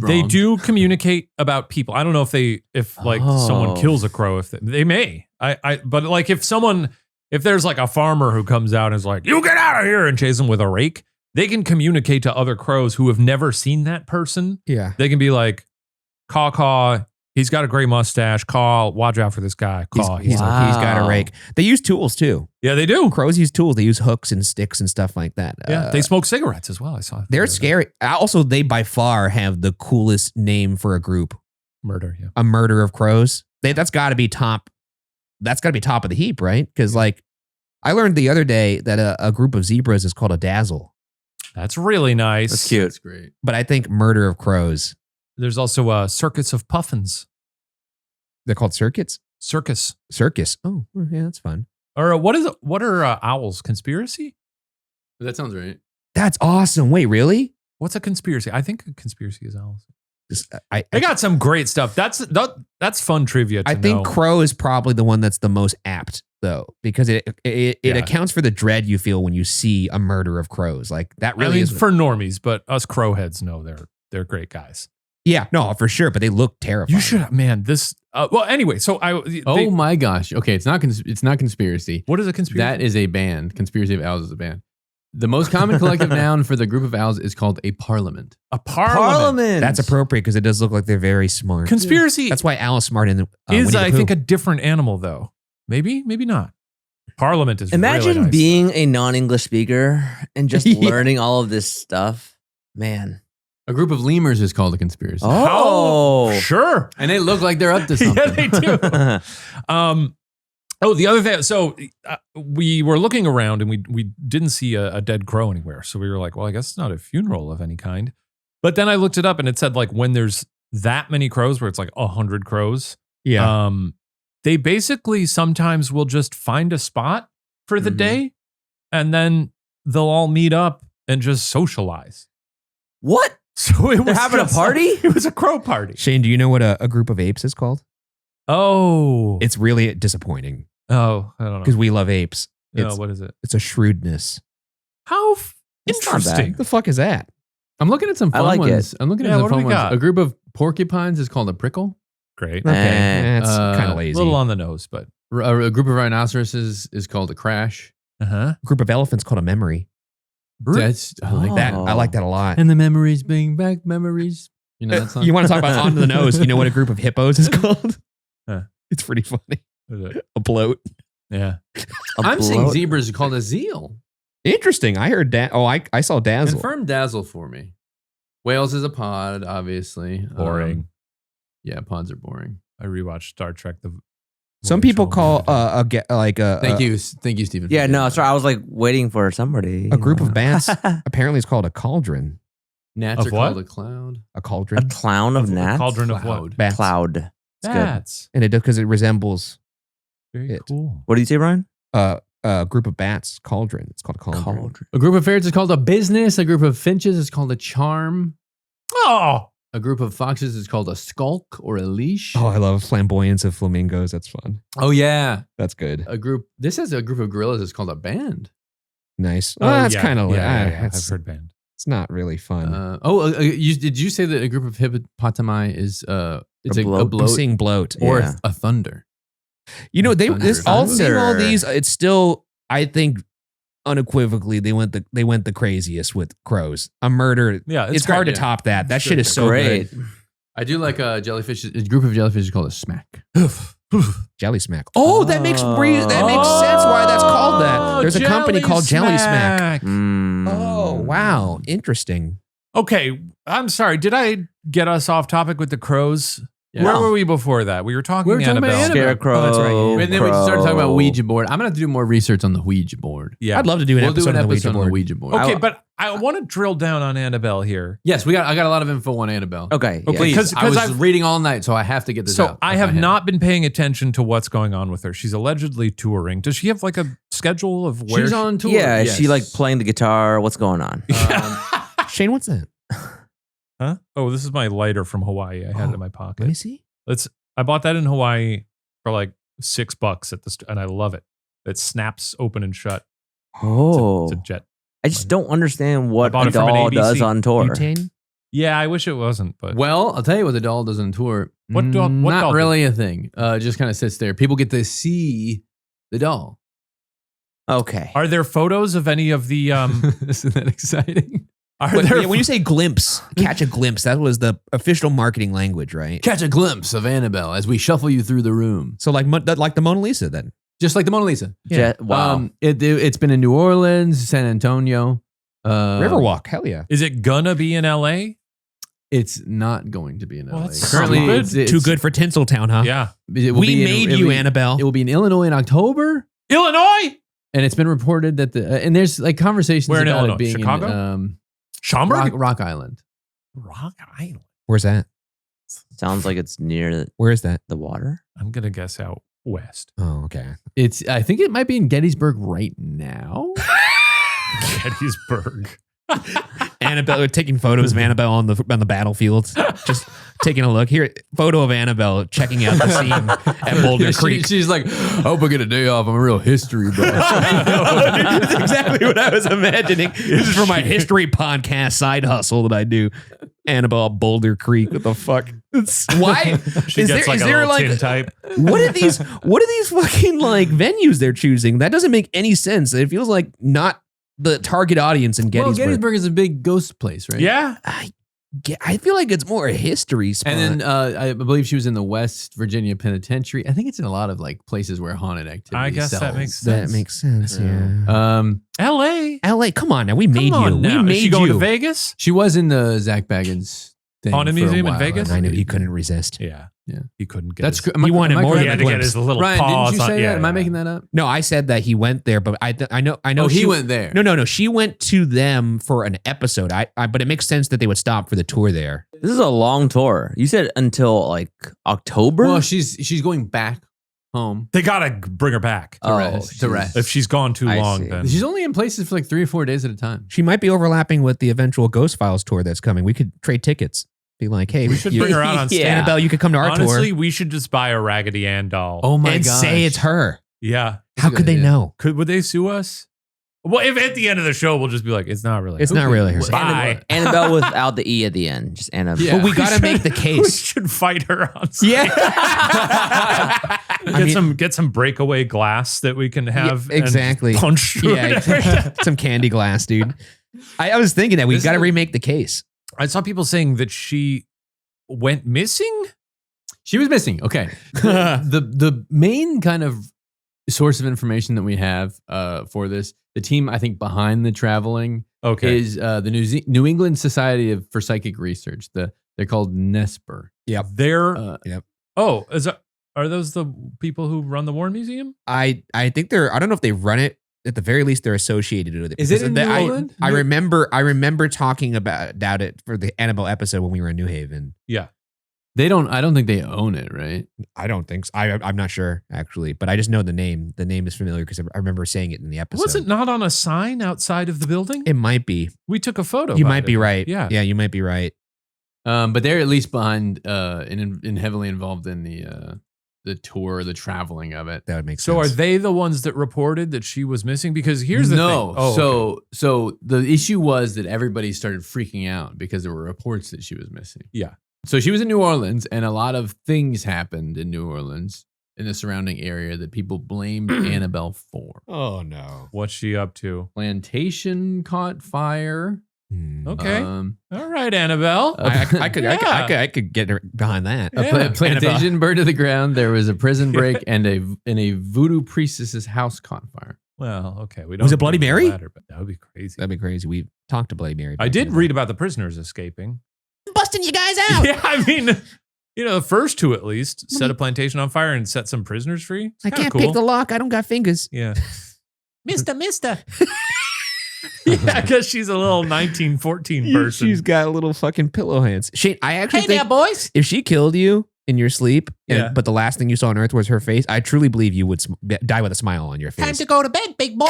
S1: They
S3: wronged?
S1: do communicate about people. I don't know if someone kills a crow, if they may. But like if there's like a farmer who comes out and is like, you get out of here and chase them with a rake, they can communicate to other crows who have never seen that person.
S2: Yeah.
S1: They can be like, caw, he's got a gray mustache, caw, watch out for this guy, caw.
S2: He's got a rake. They use tools too.
S1: Yeah, they do.
S2: Crows use tools. They use hooks and sticks and stuff like that.
S1: Yeah, they smoke cigarettes as well. I saw.
S2: They're scary. Also, they by far have the coolest name for a group.
S1: Murder, yeah.
S2: A murder of crows. That's got to be top. That's got to be top of the heap, right? Because like, I learned the other day that a group of zebras is called a dazzle.
S1: That's really nice.
S4: That's cute.
S3: That's great.
S2: But I think murder of crows.
S1: There's also a circus of puffins.
S2: They're called circuits.
S1: Circus.
S2: Oh, yeah, that's fun.
S1: Or what are owls? Conspiracy?
S3: That sounds right.
S2: That's awesome. Wait, really?
S1: What's a conspiracy? I think a conspiracy is owls.
S2: I
S1: They got some great stuff. That's fun trivia to
S2: I think
S1: know.
S2: crow is probably the one that's the most apt though, because it
S1: Yeah.
S2: accounts for the dread you feel when you see a murder of crows. Like that really
S1: I mean,
S2: is
S1: for normies, but us crowheads know they're great guys.
S2: Yeah, no, for sure. But they look terrifying.
S1: You should, man. This. Well, anyway. So
S3: Oh my gosh. Okay, it's not conspiracy.
S1: What is a conspiracy?
S3: That is a band. Conspiracy of Owls is a band. The most common collective noun for the group of owls is called a parliament.
S1: a parliament.
S2: That's appropriate because it does look like they're very smart.
S1: Conspiracy
S2: That's why Owl's smart in the
S1: is,
S2: Winnie the
S1: I
S2: Pooh.
S1: think, a different animal, though. Maybe not. Parliament is.
S4: Imagine
S1: really nice.
S4: being a non-English speaker and just
S2: Yeah.
S4: learning all of this stuff. Man.
S3: A group of lemurs is called a conspiracy.
S4: Oh.
S1: Sure.
S3: And they look like they're up to something.
S1: Yeah, they do. The other thing. So we were looking around and we didn't see a dead crow anywhere. So we were like, well, I guess it's not a funeral of any kind. But then I looked it up and it said like when there's that many crows, where it's like 100 crows.
S2: Yeah.
S1: They basically sometimes will just find a spot for the day, and then they'll all meet up and just socialize.
S4: What?
S1: So
S4: They're having a party?
S1: It was a crow party.
S2: Shane, do you know what a group of apes is called?
S1: Oh,
S2: It's really disappointing
S1: I don't know.
S2: because we love apes.
S1: No, what is it?
S2: It's a shrewdness.
S1: How
S4: It's not bad.
S1: interesting.
S2: What the fuck is that?
S3: I'm looking at some
S4: I
S3: fun
S4: like
S3: ones. I'm looking at
S1: Yeah,
S3: some
S1: what do
S3: fun
S1: we
S3: ones.
S1: got?
S3: A group of porcupines is called a prickle.
S1: Great.
S2: Okay,
S4: Eh.
S2: that's kind of
S1: A
S2: lazy.
S1: little on the nose, but
S3: A group of rhinoceroses is called a crash.
S1: uh-huh.
S2: A group of elephants called a memory.
S3: That's I like that.
S2: I like that a lot.
S3: And the memories bring back memories. You know that song?
S2: You want to talk about onto the nose? You know what a group of hippos is called?
S1: Huh.
S2: It's pretty funny.
S1: Is it?
S2: A bloat.
S1: Yeah.
S3: I'm seeing
S4: bloat.
S3: zebras are called a zeal.
S2: Interesting. I heard I saw Dazzle.
S3: Confirm dazzle for me. Whales is a pod, obviously.
S1: Boring.
S3: Yeah, pods are boring.
S1: I rewatched Star Trek.
S2: Some people call
S3: Thank you, Stephen.
S4: Yeah, no, sorry. I was like waiting for somebody.
S2: a group of bats. Apparently, it's called a cauldron.
S3: Gnats
S1: Of
S3: are
S1: what?
S3: called a cloud.
S2: A
S4: A
S2: cauldron.
S4: clown of gnats?
S1: Cauldron of
S3: Cloud.
S1: what?
S2: Bats.
S4: Cloud. It's good.
S1: Bats.
S2: And it does because it resembles
S1: Very
S2: It.
S1: cool.
S4: What do you say, Brian?
S2: a group of bats. Cauldron. It's called a cauldron.
S3: A group of ferrets is called a business. A group of finches is called a charm.
S1: Oh,
S3: A group of foxes is called a skulk or a leash.
S2: Oh, I love flamboyance of flamingos. That's fun.
S3: Oh, yeah.
S2: That's good.
S3: This has a group of gorillas is called a band.
S2: Nice.
S1: Oh,
S2: That's
S1: yeah.
S2: kind of
S1: yeah. I've heard band.
S2: It's not really fun.
S3: Did you say that a group of hippopotami is it's a
S4: bloat?
S2: I'm
S3: bloat
S2: seeing bloat.
S3: or
S4: Yeah.
S3: a thunder?
S2: You know,
S3: Thunder.
S2: seeing all
S4: Thunder.
S2: these, it's still, I think, unequivocally, they went the craziest with crows. A murder.
S1: Yeah,
S2: It's hard to
S3: yeah.
S2: top that. That
S3: It's
S2: shit
S3: good.
S2: is so
S4: Great.
S2: good.
S3: I do like a jellyfish. A group of jellyfish is called a smack.
S2: Jelly smack. Oh, that makes sense why that's called that. There's a company called Jelly Smack.
S4: Mm.
S2: Oh, wow. Interesting.
S1: Okay, I'm sorry. Did I get us off topic with the crows?
S3: Yeah.
S1: Where
S4: No.
S1: were we before that? We were talking,
S3: We were talking about
S1: Annabelle.
S3: Annabelle.
S4: Scarecrow.
S2: Oh, that's right.
S3: And then we started talking about
S4: crow.
S3: Ouija board. I'm gonna have to do more research on the Ouija board.
S1: Yeah.
S2: I'd love to do an
S3: We'll do
S2: episode
S3: an
S2: on the
S3: episode
S2: Ouija
S3: on the
S2: board.
S3: Ouija board.
S1: Okay, but I want to drill down on Annabelle here.
S3: Yes, I got a lot of info on Annabelle.
S4: Okay.
S1: Okay,
S4: yeah.
S3: Please, I
S1: 'cause
S3: was
S1: I've-
S3: reading all night, so I have to get this
S1: So
S3: out.
S1: I
S3: of
S1: have
S3: my head.
S1: not been paying attention to what's going on with her. She's allegedly touring. Does she have like a schedule of where
S3: She's on tour.
S4: Yeah,
S3: yes.
S4: she like playing the guitar. What's going on?
S2: Shane, what's that?
S1: Huh? Oh, this is my lighter from Hawaii. I had it in my
S2: Let me
S1: pocket.
S2: see.
S1: I bought that in Hawaii for like $6 at the and I love it. It snaps open and shut.
S4: Oh,
S1: It's a jet.
S4: I just don't understand what
S1: bought
S4: a
S1: it from an
S4: doll
S1: ABC
S4: does on tour.
S2: Butane?
S1: Yeah, I wish it wasn't, but
S3: Well, I'll tell you what the doll does on tour.
S1: What doll- what
S3: Not
S1: doll
S3: really a thing. Just kind of sits there. People get to see the doll.
S4: Okay.
S1: are there photos of any of the
S3: Isn't that exciting?
S1: are
S2: When,
S1: there
S2: when you say glimpse, catch a glimpse, that was the official marketing language, right?
S3: Catch a glimpse of Annabelle as we shuffle you through the room,
S2: So like the Mona Lisa then.
S3: just like the Mona Lisa.
S4: Wow.
S3: It's been in New Orleans, San Antonio,
S2: Riverwalk, hell yeah.
S1: Is it gonna be in LA?
S3: It's not going to be in
S1: Well,
S3: LA.
S1: that's
S3: Currently,
S1: stupid.
S3: it's
S2: Too good for Tinseltown, huh?
S1: Yeah.
S3: It will
S2: We
S3: be in-
S2: made
S3: it'll
S2: you,
S3: be-
S2: Annabelle.
S3: It will be in Illinois in October,
S1: Illinois?
S3: and it's been reported that and there's like conversations
S1: Where in
S3: about
S1: Illinois?
S3: it being
S1: Chicago?
S3: in
S1: Schaumburg?
S3: Rock Island.
S1: Rock Island.
S2: Where's that?
S4: Sounds like it's near
S2: Where is that?
S4: the water.
S1: I'm gonna guess out west.
S2: Oh, okay.
S3: I think it might be in Gettysburg right now.
S1: Gettysburg.
S2: Annabelle, taking photos of Annabelle on the battlefield. Just taking a look. Here, photo of Annabelle checking out the scene at Boulder Creek.
S3: She's like, I hope I get a day off. I'm a real history buff.
S2: That's exactly what I was imagining. This is for my history podcast side hustle that I do. Annabelle Boulder Creek. What the fuck? Why?
S1: She gets like a little tin type.
S2: What are these fucking like venues they're choosing? That doesn't make any sense. It feels like not the target audience in
S3: Well,
S2: Gettysburg.
S3: Gettysburg is a big ghost place, right?
S1: Yeah.
S2: I feel like it's more a history spot.
S3: And then I believe she was in the West Virginia Penitentiary. I think it's in a lot of like places where haunted activity.
S1: I guess
S3: sells.
S1: that makes sense.
S2: That makes sense. Yeah.
S1: L.A.
S2: LA, come on now. We made
S1: Come
S2: you.
S1: on now.
S2: We made
S1: Is she going
S2: you.
S1: to Vegas?
S3: She was in the Zach Baggins thing
S1: Haunted
S3: for a
S1: Museum in
S3: while,
S1: Vegas?
S2: I knew he
S3: believe.
S2: couldn't resist.
S1: Yeah.
S3: Yeah.
S1: He couldn't get
S3: That's
S1: his,
S3: am I-
S2: He wanted
S3: am I
S2: more
S1: he
S3: correct?
S1: had to get his little
S3: Ryan,
S1: paws
S3: didn't you
S1: on.
S3: say
S1: Yeah,
S3: that? Am I
S1: yeah.
S3: making that up?
S2: No, I said that he went there, but I know.
S3: Oh, he
S2: she
S3: went there.
S2: No. She went to them for an episode. But it makes sense that they would stop for the tour there.
S4: This is a long tour. You said until like October?
S3: Well, she's going back home
S1: They got to bring her back.
S3: to rest. To rest.
S1: If she's gone too
S4: I
S1: long,
S4: see.
S1: then.
S3: She's only in places for like 3 or 4 days at a time.
S2: She might be overlapping with the eventual Ghost Files tour that's coming. We could trade tickets. Be like, hey,
S1: We should bring her out on stage.
S2: Annabelle, you could come to our
S1: Honestly,
S2: tour
S1: we should just buy a Raggedy Ann doll.
S3: Oh my
S2: and
S3: god!
S2: say it's her.
S1: Yeah.
S3: That's a
S2: How
S3: good
S2: could they
S3: idea.
S2: know?
S1: Would they sue us? Well, if at the end of the show, we'll just be like, it's not really.
S2: It's not really her.
S1: Bye.
S4: Annabelle without the E at the end. Just Annabelle.
S3: Yeah.
S2: But we got to make the
S1: We
S2: case.
S1: should fight her on stage.
S2: Yeah.
S1: Get some breakaway glass that we can have.
S2: Yeah, exactly.
S1: And punch through it.
S2: Yeah, some candy glass, dude. I was thinking that we've got to remake the case.
S1: I saw people saying that she went missing.
S3: She was missing. Okay. The main kind of source of information that we have for this, the team I think behind the traveling
S1: Okay.
S3: is the New England Society for Psychic Research. They're called NESPR.
S1: They're.
S2: Yep.
S1: Oh, are those the people who run the Warren Museum?
S2: I think I don't know if they run it. At the very least, they're associated with it.
S3: Is it
S2: Because
S3: in
S2: the-
S3: New
S2: I-
S3: England?
S2: I remember talking about it for the Annabelle episode when we were in New Haven.
S1: Yeah.
S3: I don't think they own it, right?
S2: I don't think so. I'm not sure actually, but I just know the name. The name is familiar because I remember saying it in the episode.
S1: Was it not on a sign outside of the building?
S2: It might be.
S1: We took a photo.
S2: You
S1: about
S2: might be
S1: it.
S2: right.
S1: Yeah.
S2: Yeah, you might be right.
S3: But they're at least behind and heavily involved in the tour, the traveling of it.
S2: That would make sense.
S1: So are they the ones that reported that she was missing? Because here's the thing. Oh, okay.
S3: So the issue was that everybody started freaking out because there were reports that she was missing.
S1: Yeah.
S3: So she was in New Orleans, and a lot of things happened in New Orleans in the surrounding area that people blamed Annabelle for.
S2: Oh no.
S1: What's she up to?
S3: Plantation caught fire.
S1: Okay.
S3: Um,
S1: All right, Annabelle.
S2: I could get behind that.
S3: A plantation burned to the ground. There was a prison break, and a voodoo priestess's house caught fire.
S1: Well, okay. We don't.
S2: Was it Bloody
S1: do the
S2: Mary?
S1: latter, but that would be crazy.
S2: That'd be crazy. We talked to Bloody Mary.
S1: I did read about the prisoners escaping.
S2: busting you guys out.
S1: Yeah, I mean, the first two at least set a plantation on fire and set some prisoners free. It's
S2: I
S1: kinda
S2: can't
S1: cool.
S2: pick the lock. I don't got fingers.
S1: Yeah. Mister. Yeah, because she's a little 1914 person.
S2: She's got little fucking pillow hands. Shane, I actually think
S1: boys.
S2: if she killed you in your sleep,
S1: Yeah.
S2: but the last thing you saw on Earth was her face, I truly believe you would die with a smile on your face.
S1: go to bed, big boy.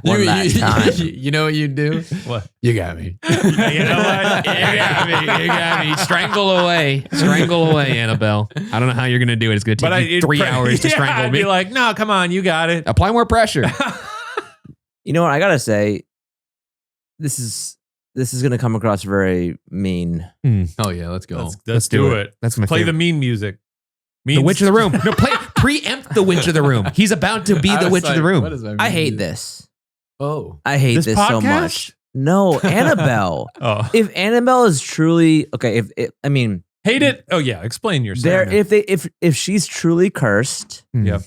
S4: One last time.
S3: You know what you'd do?
S1: What?
S3: You got me.
S2: You know what? You got me. Strangle away. Strangle away, Annabelle. I don't know how you're going to do it. It's going to take you 3 hours to strangle
S1: I'd
S2: me.
S1: be like, no, come on, you got it.
S2: Apply more pressure.
S4: You know what? I gotta say, this is gonna come across very mean.
S3: Oh yeah, let's go.
S1: Let's do it.
S2: That's my
S1: Play
S2: favorite.
S1: the mean music.
S2: The Witch of the Room. No, preempt the Witch of the Room. He's about to be the Witch of the Room.
S4: I hate this.
S3: Oh,
S4: I hate
S1: This
S4: this so
S1: podcast?
S4: much. No, Annabelle.
S1: Oh,
S4: If Annabelle is truly okay,
S1: hate it. Oh yeah, explain yourself.
S4: if she's truly cursed,
S1: Yeah.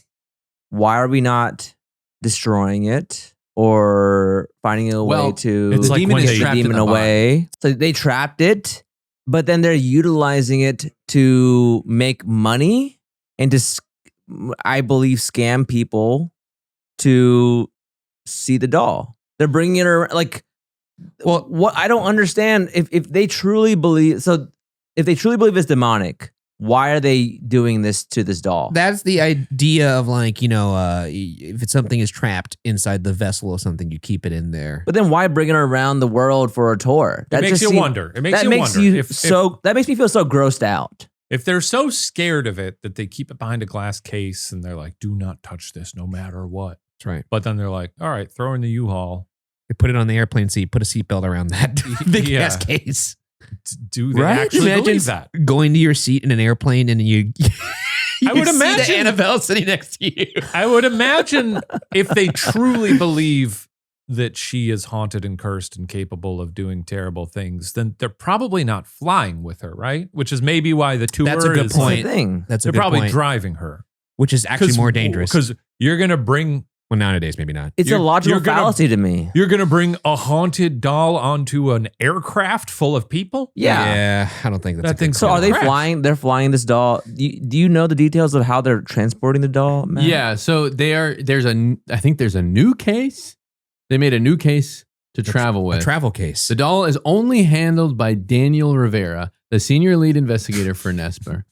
S4: why are we not destroying it or finding a way
S3: Well,
S4: to
S1: it's like
S3: demon
S1: when
S3: is
S1: they-
S4: the
S3: trapped in
S4: demon
S3: the body.
S4: away? So they trapped it, but then they're utilizing it to make money and to, I believe, scam people to see the doll. They're bringing it around, like,
S2: Well,
S4: what I don't understand if they truly believe. So if they truly believe it's demonic, why are they doing this to this doll?
S2: that's the idea of like, if it's something is trapped inside the vessel of something, you keep it in there.
S4: But then why bring it around the world for a tour?
S1: It makes you wonder. It makes
S4: that
S1: you
S4: makes
S1: wonder.
S4: you that makes me feel so grossed out.
S1: If they're so scared of it that they keep it behind a glass case and they're like, do not touch this no matter what.
S2: That's right.
S1: But then they're like, all right, throw in the U-Haul.
S2: They put it on the airplane seat, put a seatbelt around that big
S1: Yeah.
S2: ass case.
S1: Do they
S2: Right?
S1: actually
S2: Imagine
S1: believe that?
S2: going to your seat in an airplane and you,
S1: I would
S2: see
S1: imagine-
S2: the Annabelle sitting next to you.
S1: I would imagine if they truly believe that she is haunted and cursed and capable of doing terrible things, then they're probably not flying with her, right? Which is maybe why the tour
S2: That's a good
S1: is
S2: point.
S4: That's the thing.
S2: That's a
S1: they're
S2: good
S1: probably
S2: point.
S1: driving her.
S2: Which is actually more dangerous.
S1: Because you're going to bring
S2: Well, nowadays, maybe not.
S4: It's
S1: You're-
S4: a logical
S1: you're gonna-
S4: fallacy to me.
S1: you're going to bring a haunted doll onto an aircraft full of people?
S4: Yeah.
S2: I don't think that's
S1: That
S2: a good
S1: thing's
S4: So
S2: call.
S4: are they
S1: Crash.
S4: flying? They're flying this doll. Do you know the details of how they're transporting the doll, Matt?
S3: Yeah, so I think there's a new case. They made a new case to travel with.
S2: A travel case.
S3: The doll is only handled by Daniel Rivera, the senior lead investigator for Nesper,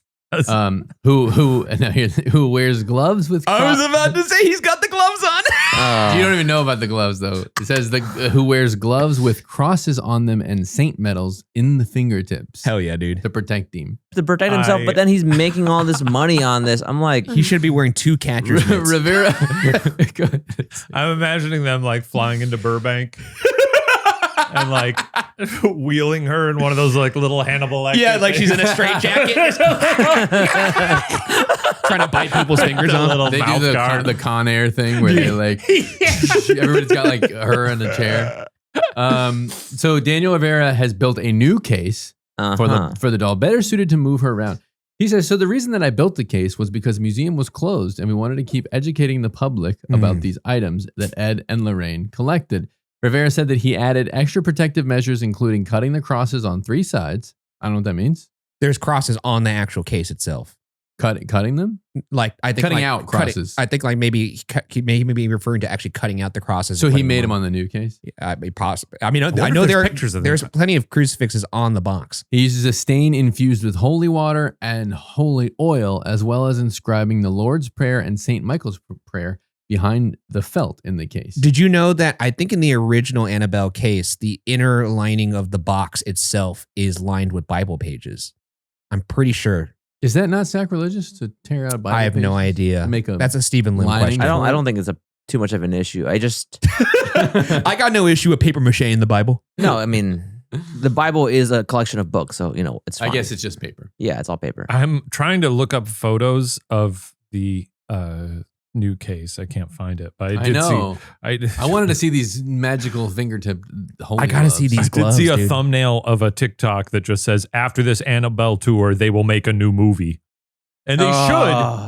S3: who wears gloves with.
S2: about to say he's got the gloves on.
S3: You don't even know about the gloves though. It says who wears gloves with crosses on them and saint medals in the fingertips
S2: Hell yeah, dude.
S3: to protect him.
S4: To protect himself, but then he's making all this money on this. I'm like,
S2: He should be wearing two catcher's mitts.
S3: Rivera. Go ahead.
S1: I'm imagining them like flying into Burbank and like wheeling her in one of those like little Hannibal Lecter
S2: Yeah, like she's in a
S1: things.
S2: straight jacket. Trying to bite people's fingers
S1: The
S2: on.
S1: little
S3: They do
S1: mouth guard.
S3: the Con Air thing where they like everybody's got like her in a chair. So Daniel Rivera has built a new case for the doll, better suited to move her around. He says, so the reason that I built the case was because the museum was closed and we wanted to keep educating the public about these items that Ed and Lorraine collected. Rivera said that he added extra protective measures, including cutting the crosses on 3 sides. I don't know what that means.
S2: There's crosses on the actual case itself.
S3: Cutting them?
S2: Like I think
S3: Cutting
S2: like,
S3: out crosses.
S2: I think like maybe maybe referring to actually cutting out the crosses.
S3: So
S2: and
S3: he
S2: putting
S3: made them on the new case?
S2: Possibly. I mean, I
S1: wonder
S2: know
S1: if
S2: there
S1: there's
S2: are
S1: pictures of them.
S2: there's plenty of crucifixes on the box.
S3: He uses a stain infused with holy water and holy oil, as well as inscribing the Lord's Prayer and St. Michael's Prayer behind the felt in the case.
S2: Did you know that I think in the original Annabelle case, the inner lining of the box itself is lined with Bible pages? I'm pretty sure.
S3: Is that not sacrilegious to tear out Bible
S2: I have no
S3: pages?
S2: idea.
S3: Make a
S2: That's a Stephen Lim
S3: lining?
S2: question.
S4: I don't think it's too much of an issue. I just
S2: I got no issue with paper mache in the Bible.
S4: no. I mean, the Bible is a collection of books, so it's fine.
S3: I guess it's just paper.
S4: Yeah, it's all paper.
S1: I'm trying to look up photos of the new case. I can't find it, but I
S3: I
S1: did
S3: know.
S1: see.
S3: I wanted to see these magical fingertip holy
S2: I gotta see
S3: gloves.
S2: these
S1: I did
S2: gloves,
S1: see a
S2: dude.
S1: thumbnail of a TikTok that just says, after this Annabelle tour, they will make a new movie. And they should.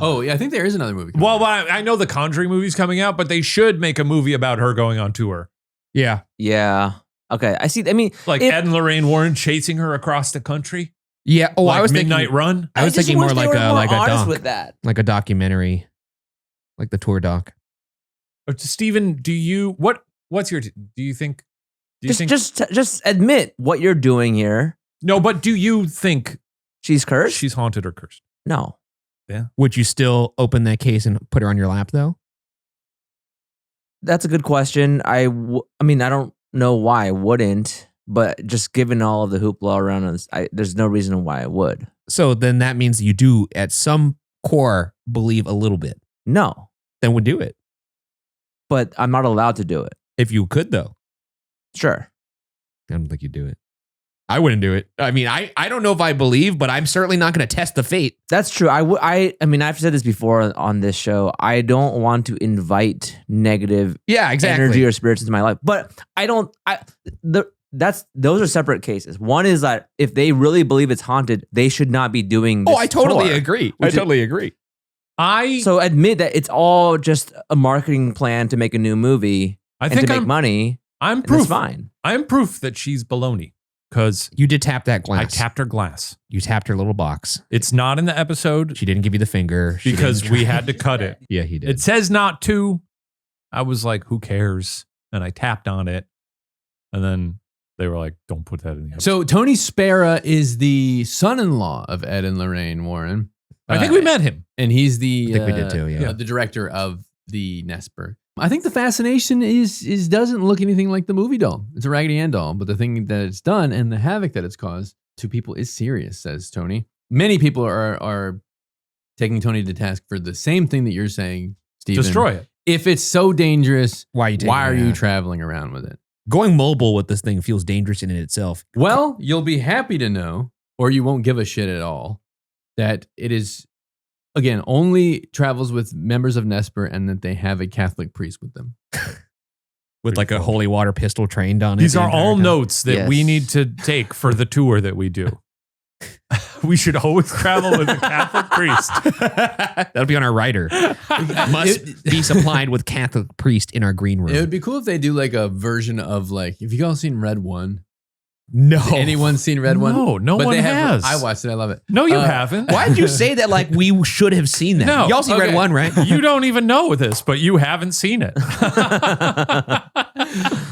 S3: Oh, yeah, I think there is another movie. coming
S1: Well,
S3: out.
S1: I know the Conjuring movie's coming out, but they should make a movie about her going on tour.
S2: Yeah.
S4: Yeah. Okay. I see. I mean,
S1: Like
S4: if-
S1: Ed and Lorraine Warren chasing her across the country.
S2: Yeah. Oh,
S1: like
S2: I was
S1: Midnight
S2: thinking
S1: Run.
S2: I was
S4: just
S2: thinking more
S4: wish they
S2: like
S4: were
S2: a
S4: more
S2: like a
S4: honest
S2: doc,
S4: with that.
S2: like a documentary, like the tour doc.
S1: Steven, what's your, do you think,
S4: Just admit what you're doing here.
S1: no, but do you think
S4: She's cursed.
S1: she's haunted or cursed?
S4: No.
S2: Would you still open that case and put her on your lap though?
S4: That's a good question. I mean, I don't know why I wouldn't, but just given all of the hoopla around us, there's no reason why I would.
S2: So then that means you do at some core believe a little bit.
S4: No,
S2: Then would do it.
S4: but I'm not allowed to do it.
S2: If you could though.
S4: Sure.
S2: I don't think you'd do it. I wouldn't do it. I mean, I don't know if I believe, but I'm certainly not going to test the fate.
S4: That's true. I mean, I've said this before on this show. I don't want to invite negative
S2: Yeah, exactly.
S4: energy or spirits into my life, but those are separate cases. One is that if they really believe it's haunted, they should not be doing this.
S2: I totally
S4: tour.
S2: agree.
S4: Which is-
S2: agree.
S4: So admit that it's all just a marketing plan to make a new movie
S1: I
S4: and
S1: think
S4: to make money.
S1: I'm
S4: And
S1: proof.
S4: that's fine.
S1: I'm proof that she's baloney because
S2: You did tap that
S1: I
S2: glass.
S1: tapped her glass.
S2: You tapped her little box.
S1: It's not in the episode
S2: She didn't give you the finger. She
S1: because
S2: didn't
S1: we
S2: try-
S1: had to cut it.
S2: Yeah, he did.
S1: It says not to. I was like, who cares? And I tapped on it. And then they were like, don't put that in the episode.
S3: So Tony Spera is the son-in-law of Ed and Lorraine Warren.
S1: I think we met him.
S3: And he's the
S2: I think we did too, yeah.
S3: the director of the Nesper. I think the fascination is doesn't look anything like the movie doll. It's a Raggedy Ann doll, but the thing that it's done and the havoc that it's caused to people is serious, says Tony. Many people are taking Tony to task for the same thing that you're saying, Stephen.
S1: Destroy it.
S3: If it's so dangerous,
S2: Why are you taking
S3: why are
S2: it
S3: you
S2: out?
S3: traveling around with it?
S2: Going mobile with this thing feels dangerous in itself.
S3: Well, you'll be happy to know, or you won't give a shit at all, that it is, again, only travels with members of Nesper and that they have a Catholic priest with them.
S2: with like a holy water pistol trained on it.
S1: These
S2: the
S1: are
S2: entire
S1: all
S2: time.
S1: notes that we
S4: Yes.
S1: need to take for the tour that we do. We should always travel with a Catholic priest.
S2: That'll be on our rider. Must be supplied with Catholic priest in our green room.
S3: It would be cool if they do like a version of like, if you all seen Red One.
S2: No.
S3: Anyone seen Red One?
S1: No
S3: But
S1: one
S3: they
S1: has.
S3: I watched it. I love it.
S1: No, you haven't.
S2: Why did you say that like we should have seen that?
S1: No.
S2: Y'all see Red
S3: Okay.
S2: One, right?
S1: You don't even know this, but you haven't seen it.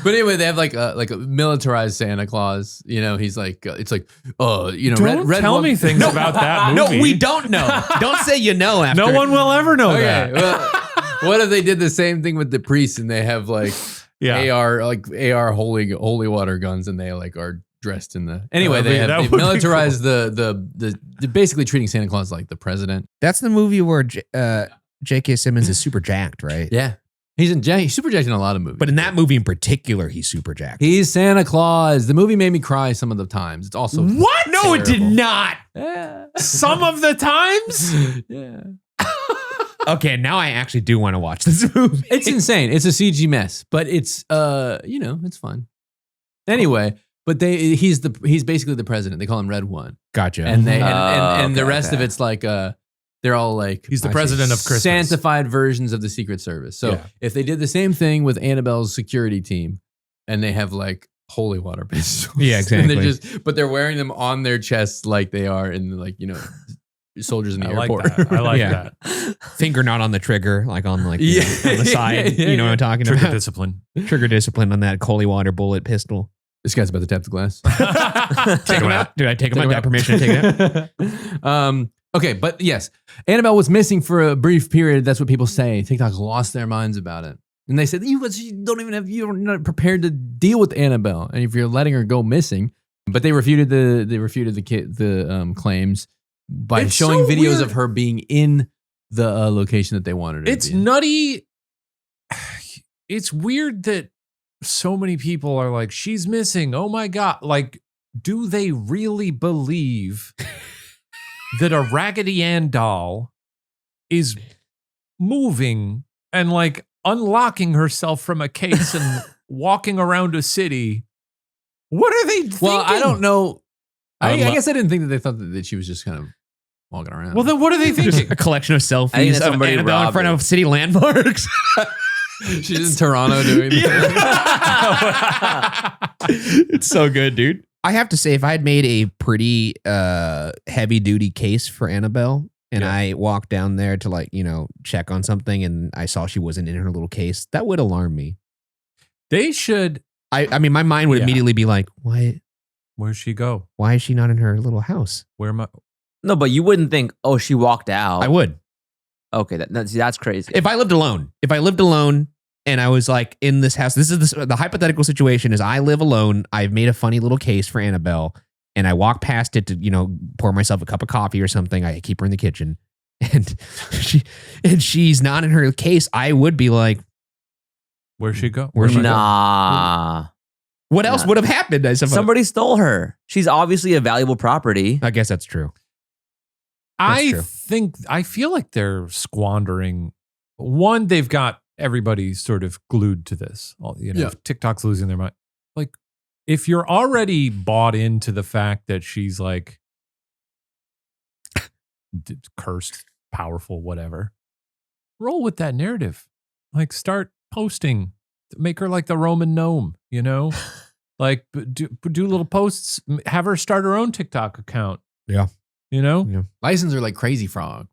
S3: But anyway, they have like a militarized Santa Claus. You know, he's like, it's like,
S1: Don't
S3: Red
S1: tell
S3: One.
S1: me things about that movie.
S2: No, we don't know. Don't say you know after.
S1: No one will ever know
S3: Okay,
S1: that.
S3: well, what if they did the same thing with the priests and they have like
S1: Yeah.
S3: AR holy water guns and they like are dressed in the anyway
S1: That
S3: they
S1: would be
S3: militarized the basically treating Santa Claus like the president.
S2: That's the movie where J.K. Simmons is super jacked, right?
S3: Yeah, he's super jacked in a lot of movies.
S2: But in that movie in particular, he's super jacked.
S3: he's Santa Claus. The movie made me cry some of the times. It's also
S1: What? No, it did
S3: terrible.
S1: not.
S3: Yeah.
S1: Some of the times?
S3: Yeah.
S2: Okay, now I actually do want to watch this movie.
S3: It's insane. It's a CG mess, but it's it's fun. Anyway, but he's basically the president. They call him Red One.
S2: Gotcha.
S3: And they
S4: Oh,
S3: and the
S4: okay,
S3: rest of
S4: okay.
S3: it's like they're all like
S1: He's the president of Christmas.
S3: sanctified versions of the Secret Service. So
S1: Yeah.
S3: if they did the same thing with Annabelle's security team, and they have like holy water pistols,
S2: Yeah,
S3: and
S2: exactly.
S3: but they're wearing them on their chests like they are in like soldiers in the
S1: I like
S3: airport.
S1: that. I like
S2: Yeah.
S1: that.
S2: Finger not on the trigger, like on like you know,
S3: Yeah.
S2: on the side.
S3: Yeah,
S2: You know what I'm talking
S1: Trigger
S2: about?
S1: discipline.
S2: Trigger discipline on that holy water bullet pistol.
S3: This guy's about to tap the glass.
S2: Take him out. Did I take him out? Did I have permission to take it out?
S3: Okay, but yes, Annabelle was missing for a brief period. That's what people say. TikTok lost their minds about it, and they said you're not prepared to deal with Annabelle, and if you're letting her go missing, but they refuted the claims by
S1: It's
S3: showing
S1: so
S3: videos
S1: weird.
S3: of her being in the location that they wanted her
S1: It's
S3: to be in.
S1: nutty. It's weird that so many people are like, she's missing. Oh my God. Like, do they really believe that a Raggedy Ann doll is moving and like unlocking herself from a case and walking around a city? What are they thinking?
S3: Well, I don't know. I
S2: I lo-
S3: guess I didn't think that they thought that she was just kind of walking around.
S1: Well, then what are they
S2: Just
S1: thinking?
S2: a collection of
S4: I think
S2: selfies
S4: that
S2: of
S4: somebody
S2: Annabelle in
S4: robbed
S2: front
S4: her.
S2: of city landmarks.
S3: she's in Toronto doing
S2: It's so good, dude. I have to say, if I had made a pretty heavy duty case for Annabelle and
S1: Yeah.
S2: I walked down there to like, check on something and I saw she wasn't in her little case, that would alarm me.
S1: They should.
S2: I mean, my mind would
S1: Yeah.
S2: immediately be like,
S1: Where'd she go?
S2: why is she not in her little house?
S1: Where am I?
S4: No, but you wouldn't think, oh, she walked out.
S2: I would.
S4: Okay, that's crazy.
S2: If I lived alone and I was like in this house, this is the hypothetical situation is I live alone. I've made a funny little case for Annabelle and I walk past it to, pour myself a cup of coffee or something. I keep her in the kitchen and she's not in her case. I would be like,
S1: Where'd she go?
S2: Where'd she go?
S4: Nah.
S2: what else
S4: Nah.
S2: would have happened? I suppose.
S4: Somebody stole her. She's obviously a valuable property.
S2: I guess that's true. That's true.
S1: I feel like they're squandering. One, they've got everybody sort of glued to this.
S3: Yeah.
S1: TikTok's losing their mind. Like, if you're already bought into the fact that she's like cursed, powerful, whatever, roll with that narrative. Like, start posting, make her like the Roman gnome, like do little posts, have her start her own TikTok account.
S2: Yeah.
S3: License her like Crazy Frog.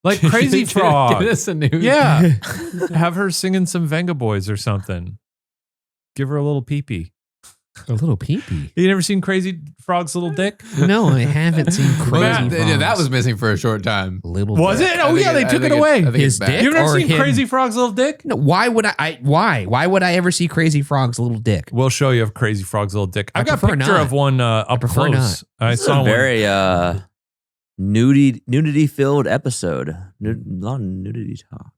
S1: Like Crazy Frog.
S3: Give us a new.
S1: Yeah. Have her singing some Venga Boys or something. Give her a little pee-pee.
S2: A little peepee.
S1: You never seen Crazy Frog's little dick?
S2: No, I haven't seen
S3: Well,
S2: Crazy
S3: that
S2: Frogs.
S3: was missing for a short time.
S2: little.
S1: Was
S2: bit.
S1: it? Oh, yeah, they took it
S3: I
S1: away.
S3: think
S2: His
S3: it's back.
S2: dick?
S1: You've never
S2: Or
S1: seen
S2: him?
S1: Crazy Frog's little dick?
S2: No, why would I? Why would I ever see Crazy Frog's little dick?
S1: We'll show you of Crazy Frog's little dick. I
S2: I
S1: got a
S2: prefer
S1: picture
S2: not.
S1: of one up
S2: prefer
S1: close. I
S4: This is
S1: saw
S4: a
S1: one.
S4: very nudity filled episode. A lot of nudity talk.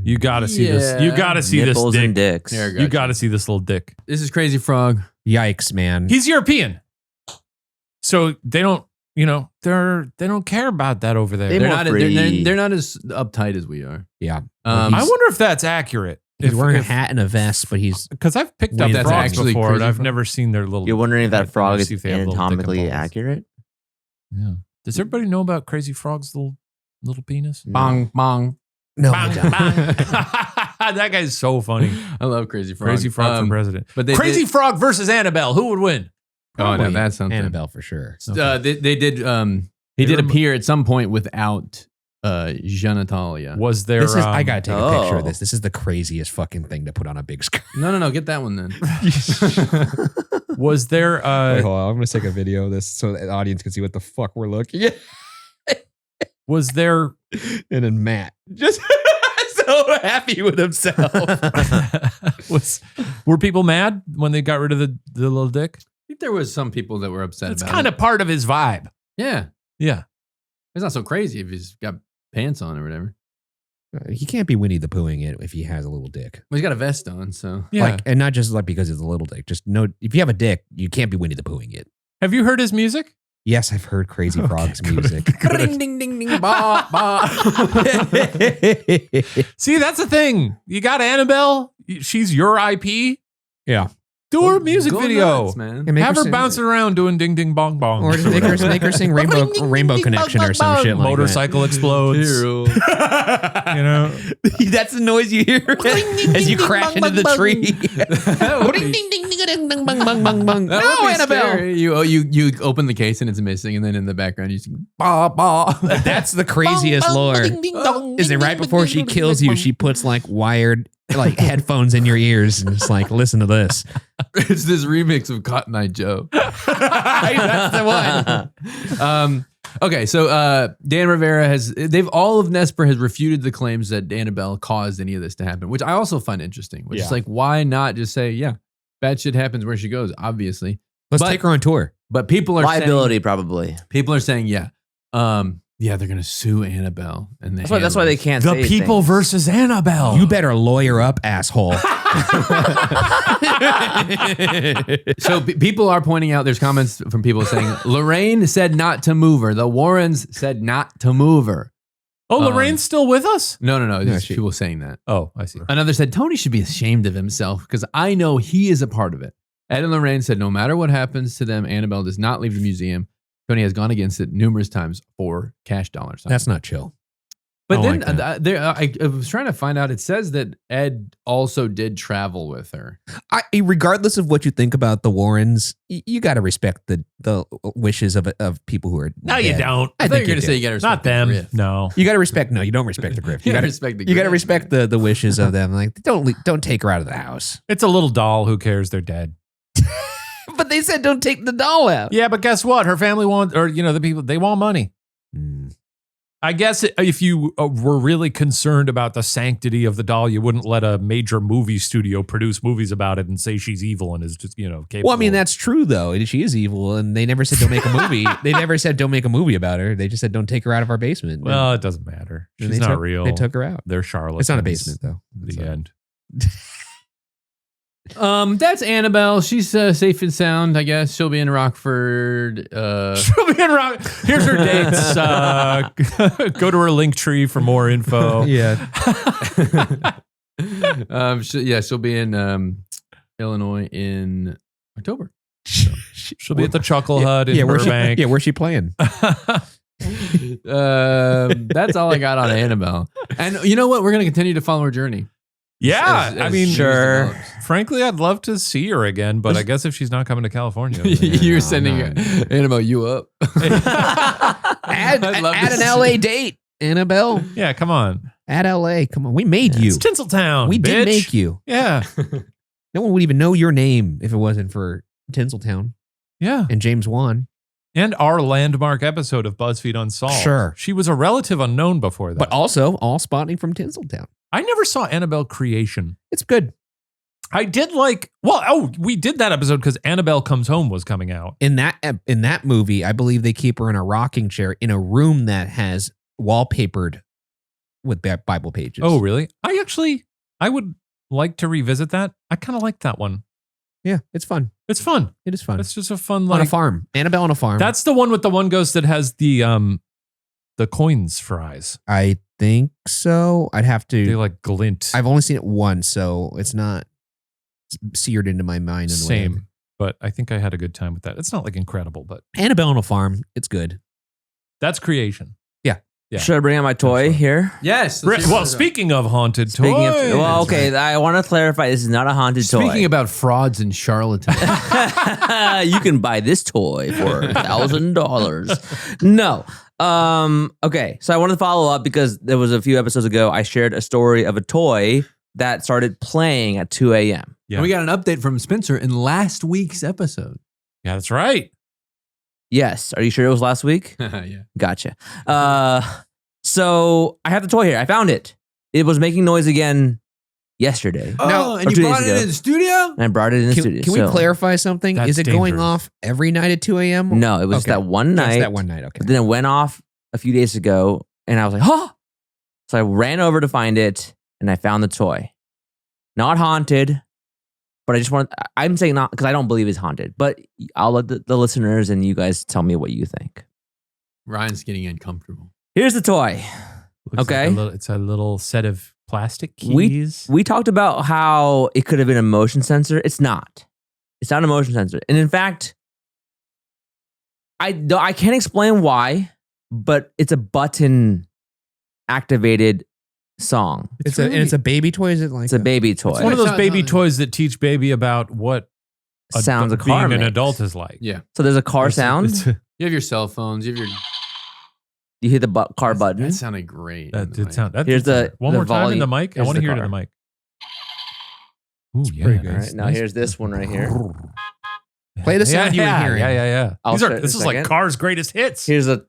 S1: You got to see this. You
S3: Yeah.
S1: got to see this
S4: Nipples and
S1: dick.
S4: dicks.
S3: Here,
S1: You got to see this little dick.
S3: This is Crazy Frog.
S2: Yikes, man.
S1: He's European. So they don't, they don't care about that over there.
S4: They
S3: They're
S4: more
S3: not.
S4: free.
S3: They're not as uptight as we are.
S2: Yeah.
S3: Um,
S1: I wonder if that's accurate.
S2: He's wearing a hat and a vest, but he's
S1: because I've picked up
S3: That's
S1: frogs
S3: actually
S1: before, and
S3: crazy
S1: I've
S3: frog.
S1: never seen their little.
S4: You're wondering if that frog is
S1: see if they have little dick and
S4: anatomically
S1: balls.
S4: accurate?
S1: Yeah. Does everybody know about Crazy Frog's little penis?
S4: No.
S3: Bong, bong.
S2: no.
S1: Bang, bang. That guy's so funny.
S3: I love Crazy Frog.
S1: Crazy Frog for president.
S3: But they
S1: Crazy
S3: did,
S1: Frog versus Annabelle. Who would win?
S3: Oh, no,
S2: Probably
S3: that's something.
S2: Annabelle for sure.
S3: They did. He did appear at some point without genitalia.
S1: Was there?
S2: This is. I gotta take a picture of
S4: Oh.
S2: this. This is the craziest fucking thing to put on a big screen.
S3: No. Get that one then.
S1: Was there?
S2: Wait, hold on. I'm gonna take a video of this so the audience can see what the fuck we're looking at.
S1: Was there?
S2: And then Matt just so happy with himself.
S1: Were people mad when they got rid of the little dick?
S3: I think there was some people that were upset
S1: It's
S3: about
S1: kind
S3: it.
S1: of part of his vibe.
S3: Yeah.
S1: Yeah.
S3: It's not so crazy if he's got pants on or whatever.
S2: He can't be Winnie the Poohing it if he has a little dick.
S3: Well, he's got a vest on, so.
S1: Yeah.
S2: Like, and not just like because it's a little dick. Just no. If you have a dick, you can't be Winnie the Poohing it.
S1: Have you heard his music?
S2: Yes, I've heard Crazy Frog's music.
S3: Ding, ding, ding, ding, ba, ba.
S1: See, that's the thing. You got Annabelle. She's your IP.
S2: Yeah.
S1: Do her music
S3: Go
S1: video.
S3: nuts, man.
S2: And make
S1: Have her
S2: sing-
S1: bouncing around doing ding ding bong bong.
S2: or just make her sing Rainbow Connection or some shit like
S1: Motorcycle explodes.
S3: Hero.
S1: You know.
S2: that. That's the noise you hear as you crash into the tree.
S3: That would be-
S2: No,
S3: that would be
S2: Annabelle.
S3: scary. You open the case and it's missing, and then in the background you sing ba ba.
S2: That's the craziest lore. Is it right before she kills you, she puts like wired like headphones in your ears and it's like, listen to this.
S3: It's this remix of Cotton Eye Joe.
S2: That's the one.
S3: Okay, so Dan Rivera all of Nesper has refuted the claims that Annabelle caused any of this to happen, which I also find interesting. Which is like, why not just say, yeah, bad shit happens where she goes, obviously.
S2: Let's
S3: But-
S2: take her on tour.
S3: But people are
S4: Liability, probably.
S3: saying, yeah, they're gonna sue Annabelle, and
S4: That's why they can't
S1: The
S4: say
S1: people
S4: things.
S1: versus Annabelle.
S2: You better lawyer up, asshole.
S3: So people are pointing out. There's comments from people saying Lorraine said not to move her. The Warrens said not to move her.
S1: Oh, Lorraine's still with us?
S3: No. There's
S2: she-
S3: people saying that.
S1: Oh, I see.
S3: Another said Tony should be ashamed of himself because I know he is a part of it. Ed and Lorraine said no matter what happens to them, Annabelle does not leave the museum. Tony has gone against it numerous times for cash dollars.
S2: That's not chill.
S3: But
S2: I
S3: then
S2: don't like
S3: I was trying to find out. It says that Ed also did travel with her.
S2: Regardless of what you think about the Warrens, you got to respect the wishes of people who are
S1: No, you
S2: dead.
S1: don't.
S3: I thought you were
S2: you
S3: going to
S2: do.
S3: say you got to respect
S1: Not them.
S3: the Griff.
S1: No.
S2: You got to respect. No, you don't respect the Griff.
S3: You
S2: You got
S3: gotta
S2: to
S3: respect the
S2: You got to
S3: Griff,
S2: respect the wishes of them. Like don't take her out of the house.
S1: It's a little doll. Who cares? They're dead.
S2: But they said don't take the doll out.
S1: Yeah, but guess what? Her family wants, or the people, they want money. I guess if you were really concerned about the sanctity of the doll, you wouldn't let a major movie studio produce movies about it and say she's evil and is just, capable.
S2: Well, I mean that's true though. She is evil, and they never said don't make a movie. They never said don't make a movie about her. They just said don't take her out of our basement.
S1: Well, it doesn't matter.
S2: And
S1: She's
S2: they
S1: not
S2: took-
S1: real.
S2: They took her out.
S1: They're charlatans.
S2: It's not a basement though.
S1: The end.
S3: That's Annabelle. She's safe and sound, I guess. She'll be in Rockford.
S1: She'll be in rock. Here's her dates. Go to her link tree for more info.
S2: Yeah.
S3: She'll be in Illinois in October.
S1: She'll be at the Chuckle Hut in
S2: where's
S1: Burbank.
S2: where's she playing?
S3: That's all I got on Annabelle. And you know what? We're going to continue to follow her journey.
S1: Yeah,
S3: As
S1: I mean,
S3: news
S4: sure.
S3: develops.
S1: frankly, I'd love to see her again, but I guess if she's not coming to California,
S3: You're sending Annabelle you up.
S2: Add
S3: I'd love to
S2: an
S3: see
S2: LA date, Annabelle.
S1: yeah, come on,
S2: Add LA. Come on, we made you.
S1: it's Tinseltown.
S2: We
S1: bitch.
S2: did make you.
S1: Yeah,
S2: No one would even know your name if it wasn't for Tinseltown
S1: yeah,
S2: and James Wan.
S1: and our landmark episode of BuzzFeed Unsolved.
S2: Sure.
S1: she was a relative unknown before that,
S2: But also all spotting from Tinseltown.
S1: I never saw Annabelle Creation.
S2: It's good.
S1: I did we did that episode because Annabelle Comes Home was coming out.
S2: In that movie, I believe they keep her in a rocking chair in a room that has wallpapered with Bible pages.
S1: Oh, really? I would like to revisit that. I kind of like that one.
S2: yeah, it's fun.
S1: It's fun.
S2: It is fun.
S1: It's just a fun
S2: on a
S1: like.
S2: farm. Annabelle on a farm.
S1: That's the one with the one ghost that has the the coins fries.
S2: I think so. I'd have
S1: They
S2: to.
S1: like glint.
S2: I've only seen it once, so it's not seared into my mind. In the way.
S1: Same, but I think I had a good time with that. It's not like incredible, but
S2: Annabelle on a farm. It's good.
S1: that's creation. Yeah.
S4: Should I bring out my toy here?
S3: Yes.
S1: Well, speaking of haunted
S4: Speaking
S1: toys,
S4: of, well, okay, I want to clarify. This is not a haunted toy.
S3: Speaking about frauds and charlatans.
S4: You can buy this toy for $1,000. No. Okay. So I wanted to follow up because there was a few episodes ago, I shared a story of a toy that started playing at 2 a.m.
S1: Yeah.
S3: And we got an update from Spencer in last week's episode.
S1: yeah, that's right.
S4: Yes. Are you sure it was last week?
S3: Yeah.
S4: Gotcha. So I have the toy here. I found it. It was making noise again yesterday.
S3: Oh, and
S4: or
S3: you
S4: 2 days
S3: brought it
S4: ago.
S3: in the studio?
S4: And I brought it in the studio.
S2: Can we
S4: So-
S2: clarify something?
S1: That's
S2: Is it going
S1: dangerous.
S2: off every night at 2 a.m.?
S4: No, it was
S2: Okay.
S4: that one night.
S2: Just that one night. Okay.
S4: But then it went off a few days ago, and I was like, huh. So I ran over to find it, and I found the toy. Not haunted, but I'm saying not because I don't believe it's haunted, but I'll let the listeners and you guys tell me what you think.
S3: Ryan's getting uncomfortable.
S4: Here's the toy.
S1: Looks
S4: Okay.
S1: like it's a little set of plastic
S4: We-
S1: keys.
S4: We talked about how it could have been a motion sensor. It's not. It's not a motion sensor. And in fact, I can't explain why, but it's a button activated song.
S2: It's a baby toy. Is it like
S4: It's a baby toy.
S1: It's one of those
S3: It's
S1: baby
S3: not-
S1: toys that teach baby about what
S4: Sounds a
S1: being
S4: car
S1: an
S4: makes.
S1: adult is like.
S3: Yeah.
S4: So there's a car
S1: It's-
S4: sound.
S1: it's-
S3: You have your cell phones. You have your
S4: You hit the car button.
S3: That sounded great.
S1: that did sound. That
S4: Here's
S1: did sound-
S4: the-
S1: one
S4: the
S1: more time in the
S4: volume.
S1: mic. I
S4: Here's
S1: want to
S4: the
S1: hear it in
S4: car.
S1: the mic. Ooh, yeah.
S2: pretty good.
S4: All right, now here's this one right here.
S2: Play the sound you were
S1: yeah,
S2: hearing.
S1: Yeah.
S4: I'll
S1: These
S4: show
S1: are.
S4: it in
S1: This
S4: a
S1: is like
S4: second.
S1: Cars' greatest hits.
S4: Here's the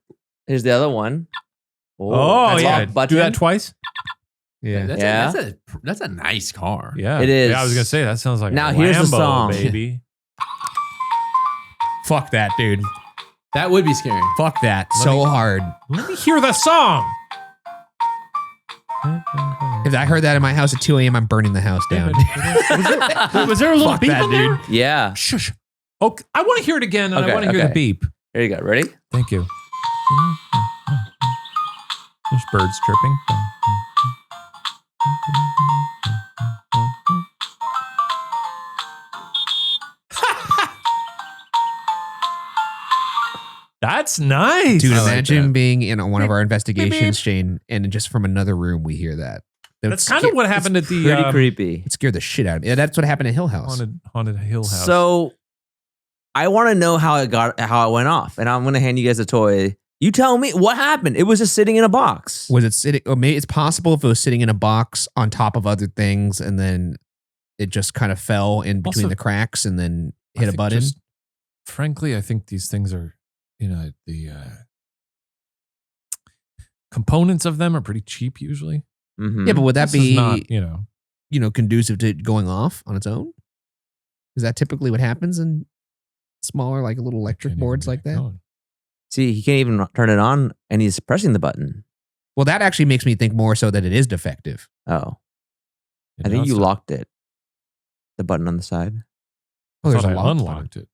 S4: other one.
S1: Oh
S4: that's
S1: yeah.
S4: lock button.
S1: Do that twice.
S2: Yeah.
S3: That's a nice car.
S1: Yeah,
S4: It is.
S1: Yeah, I was gonna say that sounds like
S4: Now
S1: a
S4: here's the
S1: Lambo,
S4: song.
S1: baby.
S2: Fuck that, dude.
S3: That would be scary.
S2: Fuck that.
S1: Let
S2: So
S1: me-
S2: hard.
S1: Let me hear the song.
S2: If I heard that in my house at 2 a.m., I'm burning the house down.
S1: Was there a little
S2: Fuck
S1: beep
S2: that,
S1: in there?
S2: dude.
S4: Yeah.
S1: Shush. Oh, I want to hear it again, and
S4: Okay,
S1: I want to hear the
S4: okay.
S1: beep.
S4: Here you go. Ready?
S1: Thank you. There's birds chirping. That's nice.
S2: Dude,
S3: I like
S2: imagine
S3: that.
S2: being in one of our investigations,
S1: beep.
S2: Shane, and just from another room we hear that.
S1: That's kind of what happened at the
S4: Pretty creepy.
S2: It scared the shit out of me. Yeah, that's what happened at Hill House.
S1: haunted Hill House.
S4: So I want to know how it went off, and I'm going to hand you guys a toy. You tell me what happened. It was just sitting in a box.
S2: Was it sitting? Or maybe it's possible if it was sitting in a box on top of other things, and then it just kind of fell in between
S1: Also,
S2: the cracks, and then
S1: I
S2: hit a
S1: think
S2: button.
S1: frankly, I think these things are, the components of them are pretty cheap usually.
S4: Mhm.
S2: Yeah, but would that
S1: This is
S2: be
S1: not,
S2: conducive to it going off on its own? Is that typically what happens in smaller, like little electric
S1: can't
S2: boards
S1: even
S2: like
S1: get
S2: that?
S1: going.
S4: See, he can't even turn it on, and he's pressing the button.
S2: Well, that actually makes me think more so that it is defective.
S4: Oh,
S1: And
S4: I
S1: now
S4: think
S1: it's
S4: you
S1: not-
S4: locked it. The button on the side.
S2: Oh,
S1: I
S2: there's
S1: thought
S2: a
S1: I
S2: lock
S1: unlocked it.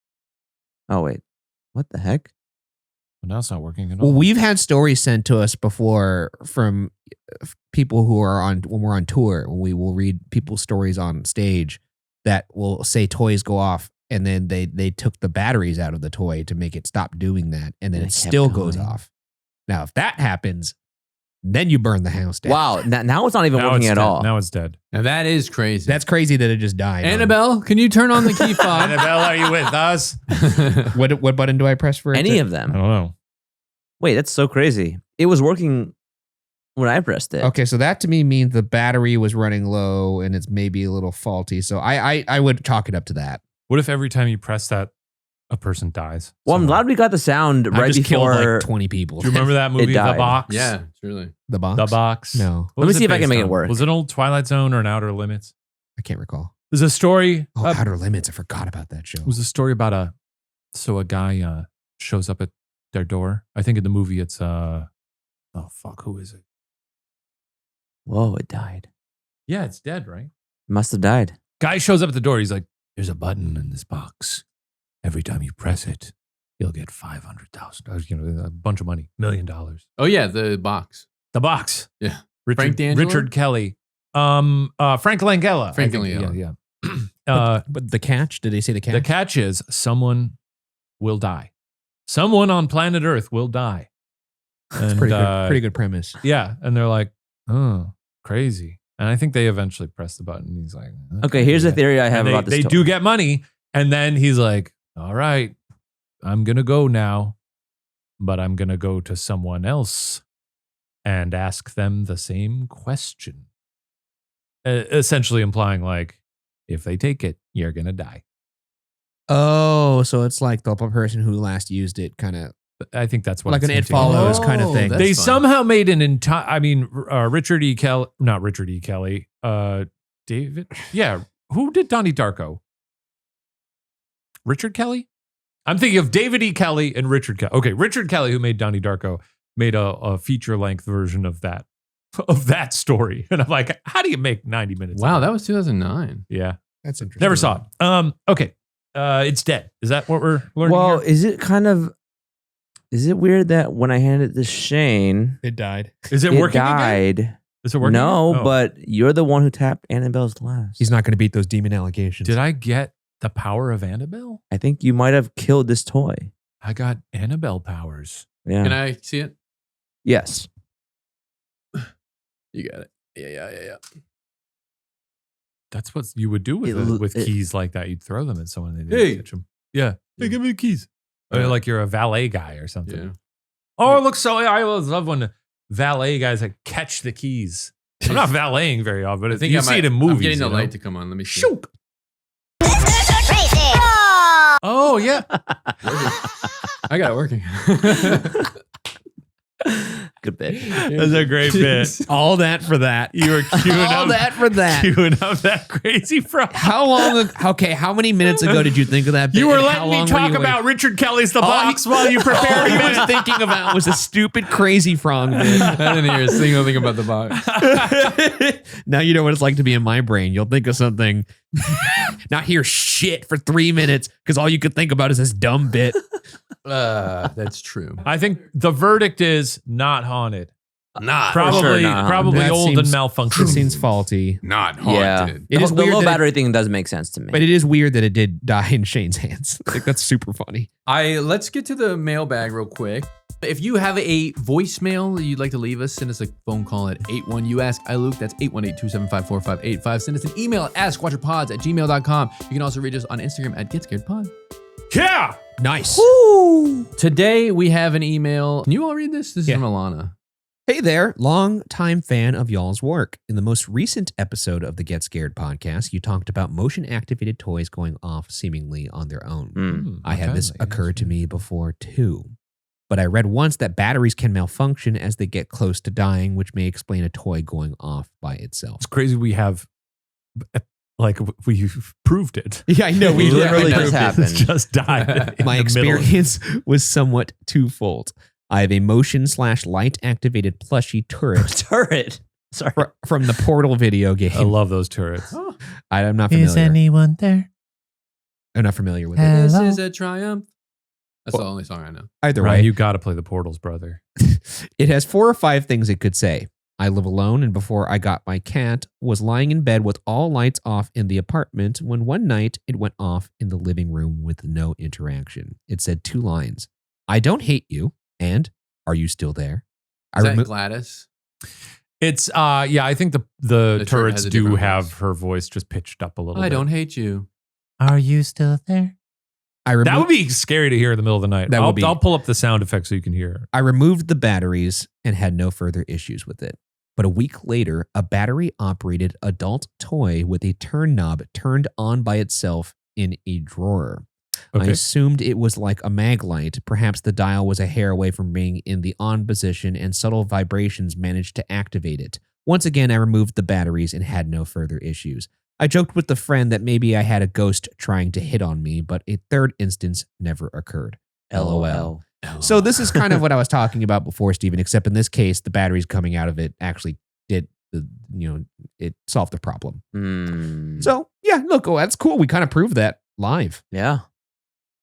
S4: Oh wait, what the heck?
S1: But now it's not working at all.
S2: Well, we've had stories sent to us before from people who are when we're on tour. When we will read people's stories on stage that will say toys go off, and then they took the batteries out of the toy to make it stop doing that, and then
S4: And
S2: it
S4: it kept
S2: still goes
S4: going.
S2: off. Now, if that happens, then you burn the house down.
S4: Wow, now it's not even
S1: Now
S4: working
S1: it's
S4: at
S1: dead.
S4: all.
S1: Now it's dead.
S3: Now that is crazy.
S2: That's crazy that it just died.
S3: Annabelle, can you turn on the key fob?
S1: Annabelle, are you with us?
S2: What button do I press for it?
S4: Any
S2: to-
S4: of
S1: I
S4: them.
S1: don't know.
S4: Wait, that's so crazy. It was working when I pressed it.
S2: Okay, so that to me means the battery was running low and it's maybe a little faulty. So I would chalk it up to that.
S1: What if every time you press that, a person dies?
S4: Well, I'm
S1: somewhere?
S4: glad we got the sound
S2: I
S4: right
S2: just killed
S4: before.
S2: like 20 people.
S1: Do you remember that movie, The
S4: died.
S1: Box?
S3: Yeah, truly.
S2: The box?
S1: The Box.
S2: No,
S1: What
S4: Let me
S1: was
S4: see if I can
S1: based
S4: make it
S1: on?
S4: work.
S1: Was it an old Twilight Zone or an Outer Limits?
S2: I can't recall.
S1: There's a story.
S2: Oh, Outer Limits. I forgot about that show.
S1: It was a story about a guy shows up at their door. I think in the movie it's oh fuck, who is it?
S4: Whoa, it died.
S1: Yeah, it's dead, right?
S4: Must have died.
S1: Guy shows up at the door. He's like, "There's a button in this box. Every time you press it, you'll get $500,000. You know, a bunch of money, $1 million.
S3: Oh yeah, the box.
S1: The box.
S3: Yeah.
S1: Richard Kelly. Frank Langella.
S3: Frank
S1: I think.
S3: Langella.
S1: Yeah.
S2: But the catch? Did they say the catch?
S1: The catch is someone will die. Someone on planet Earth will die.
S2: That's
S1: And,
S2: pretty good premise.
S1: Yeah. And they're like, oh, crazy. And I think they eventually press the button. He's like,
S4: Okay, here's a theory I have about this.
S1: They do get money. And then he's like, all right, I'm going to go now, but I'm going to go to someone else and ask them the same question. Essentially implying like, if they take it, you're going to die.
S2: Oh, so it's like the person who last used it kind of
S1: I think that's what
S2: like
S1: it's
S2: an It
S1: hinting at.
S2: Follows kind of thing.
S3: that's
S1: They
S3: fun.
S1: somehow made an entire, I mean, Richard E. Kelly, not Richard E. Kelly, David. Yeah. Who did Donnie Darko? Richard Kelly? I'm thinking of David E. Kelly and Richard Kelly. Okay. Richard Kelly, who made Donnie Darko, made a feature length version of that story. And I'm like, how do you make 90 minutes?
S3: Wow, that was 2009.
S1: Yeah.
S2: That's interesting.
S1: Never saw it. Okay. It's dead. Is that what we're learning
S4: Well,
S1: here?
S4: is it weird that when I handed it to Shane,
S2: It died.
S1: Is it
S4: it
S1: working again?
S4: died?
S1: Is it working?
S4: No,
S1: again? Oh.
S4: but you're the one who tapped Annabelle's glass.
S2: He's not going to beat those demon allegations.
S1: Did I get the power of Annabelle?
S4: I think you might have killed this toy.
S1: I got Annabelle powers.
S4: Yeah.
S3: Can I see it?
S4: Yes.
S3: You got it. Yeah.
S1: That's what you would do with keys like that. You'd throw them at someone and they'd
S3: Hey.
S1: catch them. Yeah. Hey, give me the keys. Or like you're a valet guy or something.
S3: Yeah.
S1: Oh, it looks so. I always love when valet guys like catch the keys. I'm not valeting very often, but you see it in movies.
S3: I'm getting the
S1: you know?
S3: light to come on. Let me see.
S1: Shoot. Oh, yeah.
S3: I got it working.
S4: Good bit.
S1: That's a great bit.
S2: All that for that.
S1: You were queuing
S2: All
S1: up,
S2: that for that.
S1: queuing up that crazy frog.
S2: How long? Okay, how many minutes ago did you think of that? Bit,
S1: You were
S2: and
S1: letting
S2: how
S1: me
S2: long
S1: talk
S2: were you
S1: about Richard Kelly's The
S2: All
S1: Box
S2: he-
S1: while you
S2: All
S1: prepared
S2: he
S1: me.
S2: was thinking about was a stupid crazy frog bit.
S3: I didn't hear a single thing about the box.
S2: Now you know what it's like to be in my brain. You'll think of something, not hear shit for 3 minutes because all you could think about is this dumb bit.
S3: That's true.
S1: I think the verdict is not haunted.
S3: Not
S1: Probably,
S4: not.
S1: probably
S2: That
S1: old and
S2: seems-
S1: malfunctioning.
S2: It seems faulty.
S3: Not
S4: Yeah.
S3: haunted.
S2: It is
S4: the
S2: weird
S4: low
S2: that
S4: battery thing does make sense to me.
S2: But it is weird that it did die in Shane's hands. Like that's super funny.
S3: Let's get to the mailbag real quick. If you have a voicemail that you'd like to leave us, send us a phone call at 81 You Ask I Luke. That's 818-275-4585. Send us an email at AskWatcherPods@gmail.com. You can also reach us on Instagram at GetScaredPod.
S1: Yeah.
S2: Nice.
S3: Today we have an email. Can you all read this? This is
S2: Yeah.
S3: from Alana.
S2: Hey there, long-time fan of y'all's work. In the most recent episode of the Get Scared podcast, you talked about motion-activated toys going off seemingly on their own. I had this occur to me before too. But I read once that batteries can malfunction as they get close to dying, which may explain a toy going off by itself.
S1: It's crazy we have, like, we've proved it.
S2: Yeah, I know. We
S4: It literally
S2: literally
S4: just happened.
S1: It's just died. in
S2: My
S1: the middle.
S2: experience was somewhat twofold. I have a motion/light activated plushie turret
S4: Turret. Sorry.
S2: from the Portal video game.
S1: I love those turrets.
S2: I'm not familiar.
S1: anyone there?
S2: I'm not familiar with it.
S3: This is a triumph. That's the only song I know.
S2: Either
S1: Right,
S2: way,
S1: you got to play the Portals, brother.
S2: it has 4 or 5 things it could say. I live alone, and before I got my cat, was lying in bed with all lights off in the apartment when one night it went off in the living room with no interaction. It said 2 lines. I don't hate you, and are you still there?
S3: Is that Gladys?
S1: It's yeah, I think the
S3: turret
S1: turrets
S3: has a
S1: do
S3: different
S1: have
S3: voice.
S1: her voice just pitched up a little bit.
S3: I don't hate you.
S1: Are you still there? That would be scary to hear in the middle of the night.
S2: That would be.
S1: I'll pull up the sound effect so you can hear her.
S2: I removed the batteries and had no further issues with it. But a week later, a battery-operated adult toy with a turn knob turned on by itself in a drawer. I
S1: Okay.
S2: assumed it was like a mag light. Perhaps the dial was a hair away from being in the on position and subtle vibrations managed to activate it. Once again, I removed the batteries and had no further issues. I joked with the friend that maybe I had a ghost trying to hit on me, but a third instance never occurred. LOL. So this is kind of what I was talking about before, Stephen, except in this case, the batteries coming out of it actually did, it solved the problem.
S4: Mm.
S2: So yeah, look, that's cool. We kind of proved that live.
S4: Yeah.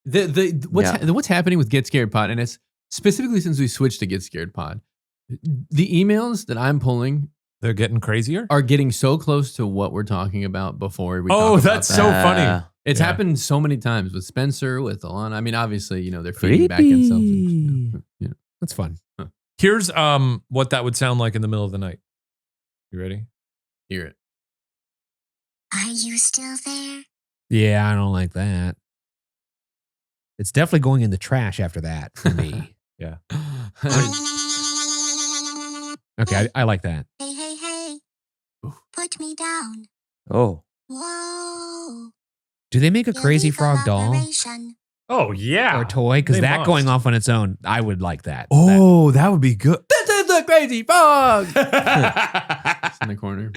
S3: What's happening with Get Scared Pod, and it's specifically since we switched to Get Scared Pod, the emails that I'm pulling,
S1: they're getting crazier.
S3: Are getting so close to what we're talking about before we. talk about
S1: that's
S3: that.
S1: so funny.
S3: It's happened so many times with Spencer, with Alana. I mean, obviously, they're feeding back themselves.
S2: That's fun.
S3: Huh.
S1: Here's what that would sound like in the middle of the night. You ready?
S3: Hear it.
S5: Are you still there?
S2: Yeah, I don't like that. It's definitely going in the trash after that for me.
S1: Yeah.
S2: Okay, I like that.
S5: Hey, hey, hey. Put me down.
S4: Oh.
S5: Whoa.
S2: Do they make a Crazy
S5: Illegal
S2: Frog doll
S5: operation.
S1: Oh yeah.
S2: or toy? Because
S1: They
S2: that
S1: must.
S2: going off on its own, I would like that.
S1: That would be good.
S3: This is the Crazy Frog. It's in the corner.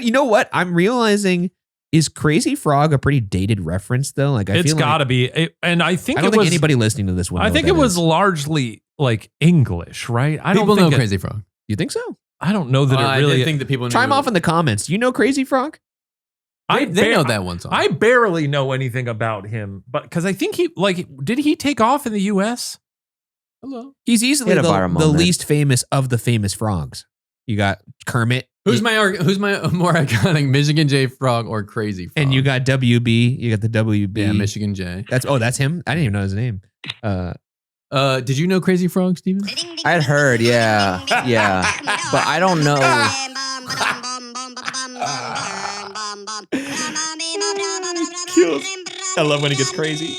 S2: You know what? I'm realizing, is Crazy Frog a pretty dated reference though? Like
S1: It's
S2: feel
S1: got to
S2: like,
S1: be. And I think
S2: I don't
S1: it
S2: think
S1: was.
S2: anybody listening to this would know
S1: I think
S2: what
S1: it
S2: that
S1: was
S2: is.
S1: largely like English, right? I
S3: People
S1: don't think
S3: know Crazy Frog.
S2: You think so?
S1: I don't know that
S3: I
S1: it really.
S3: did think that people
S2: Chime
S3: knew.
S2: off in the comments. Do you know Crazy Frog?
S3: They know that one song.
S1: I barely know anything about him, but because I think did he take off in the U.S.?
S3: Hello.
S2: He's easily
S4: He had a
S2: the
S4: viral moment.
S2: least famous of the famous frogs. You got Kermit.
S3: Who's my more iconic, Michigan J Frog or Crazy Frog?
S2: And you got WB. You got the WB.
S3: yeah, Michigan J.
S2: That's him. I didn't even know his name.
S3: Did you know Crazy Frog, Steven?
S4: I had heard, yeah. But I don't know.
S1: I love when he gets crazy.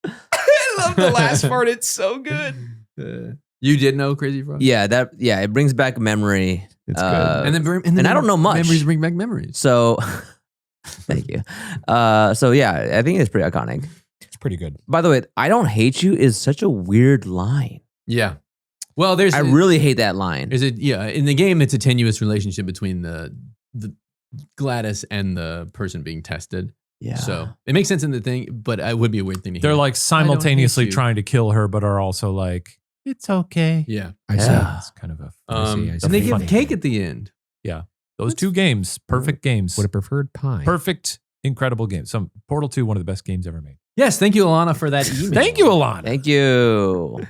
S2: I love the last part. It's so good.
S3: You did know Crazy Frog?
S4: Yeah, it brings back memory.
S2: It's
S4: good.
S3: And
S4: I don't know much.
S3: Memories bring back memories.
S4: So, thank you. So yeah, I think it's pretty iconic.
S2: It's pretty good.
S4: By the way, I don't hate you is such a weird line.
S3: Yeah. Well,
S4: I really hate that line.
S3: Is it? Yeah. In the game, it's a tenuous relationship between the Gladys and the person being tested.
S4: Yeah.
S3: So it makes sense in the thing, but it would be a weird thing to hear.
S1: They're like simultaneously
S3: hate you.
S1: trying to kill her, but are also like, it's okay.
S3: Yeah.
S2: I see.
S4: Yeah.
S1: It's kind of a.
S2: I see.
S3: And they give
S1: Funny.
S3: cake at the end.
S1: Those two games, perfect games.
S2: Would have preferred pie.
S1: Perfect, incredible games. Some Portal 2, one of the best games ever made.
S3: Yes. Thank you, Alana, for that email.
S1: Thank you, Alana.
S4: Thank you.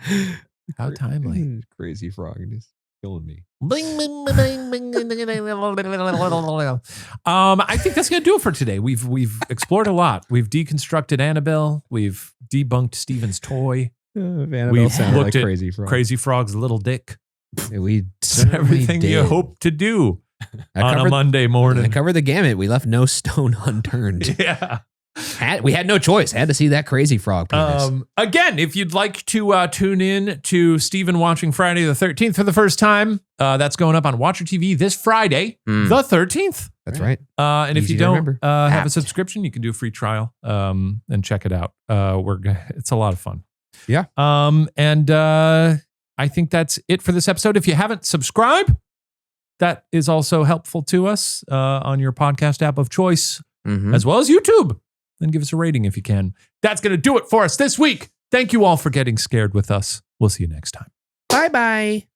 S1: How timely.
S2: Crazy Frog is killing me.
S1: I think that's gonna do it for today. We've explored a lot. We've deconstructed Annabelle. We've debunked Steven's toy.
S2: We've sounded
S1: looked
S2: like
S1: at
S2: Crazy Frog.
S1: Crazy Frog's little dick.
S2: We
S1: It's everything you hope to do on a Monday
S2: I
S1: morning.
S2: covered the gamut. We left no stone unturned.
S1: Yeah.
S2: We had no choice. Had to see that Crazy Frog penis.
S1: Again, if you'd like to tune in to Steven watching Friday the 13th for the first time, that's going up on Watcher TV this Friday, the 13th.
S2: That's right.
S1: And if
S2: Easy
S1: you
S2: to
S1: don't
S2: remember.
S1: have a
S4: Apt.
S1: subscription, you can do a free trial and check it out. It's a lot of fun.
S2: Yeah.
S1: I think that's it for this episode. If you haven't subscribed, that is also helpful to us on your podcast app of choice, as well as YouTube. Then give us a rating if you can. That's going to do it for us this week. Thank you all for getting scared with us. We'll see you next time.
S2: Bye-bye.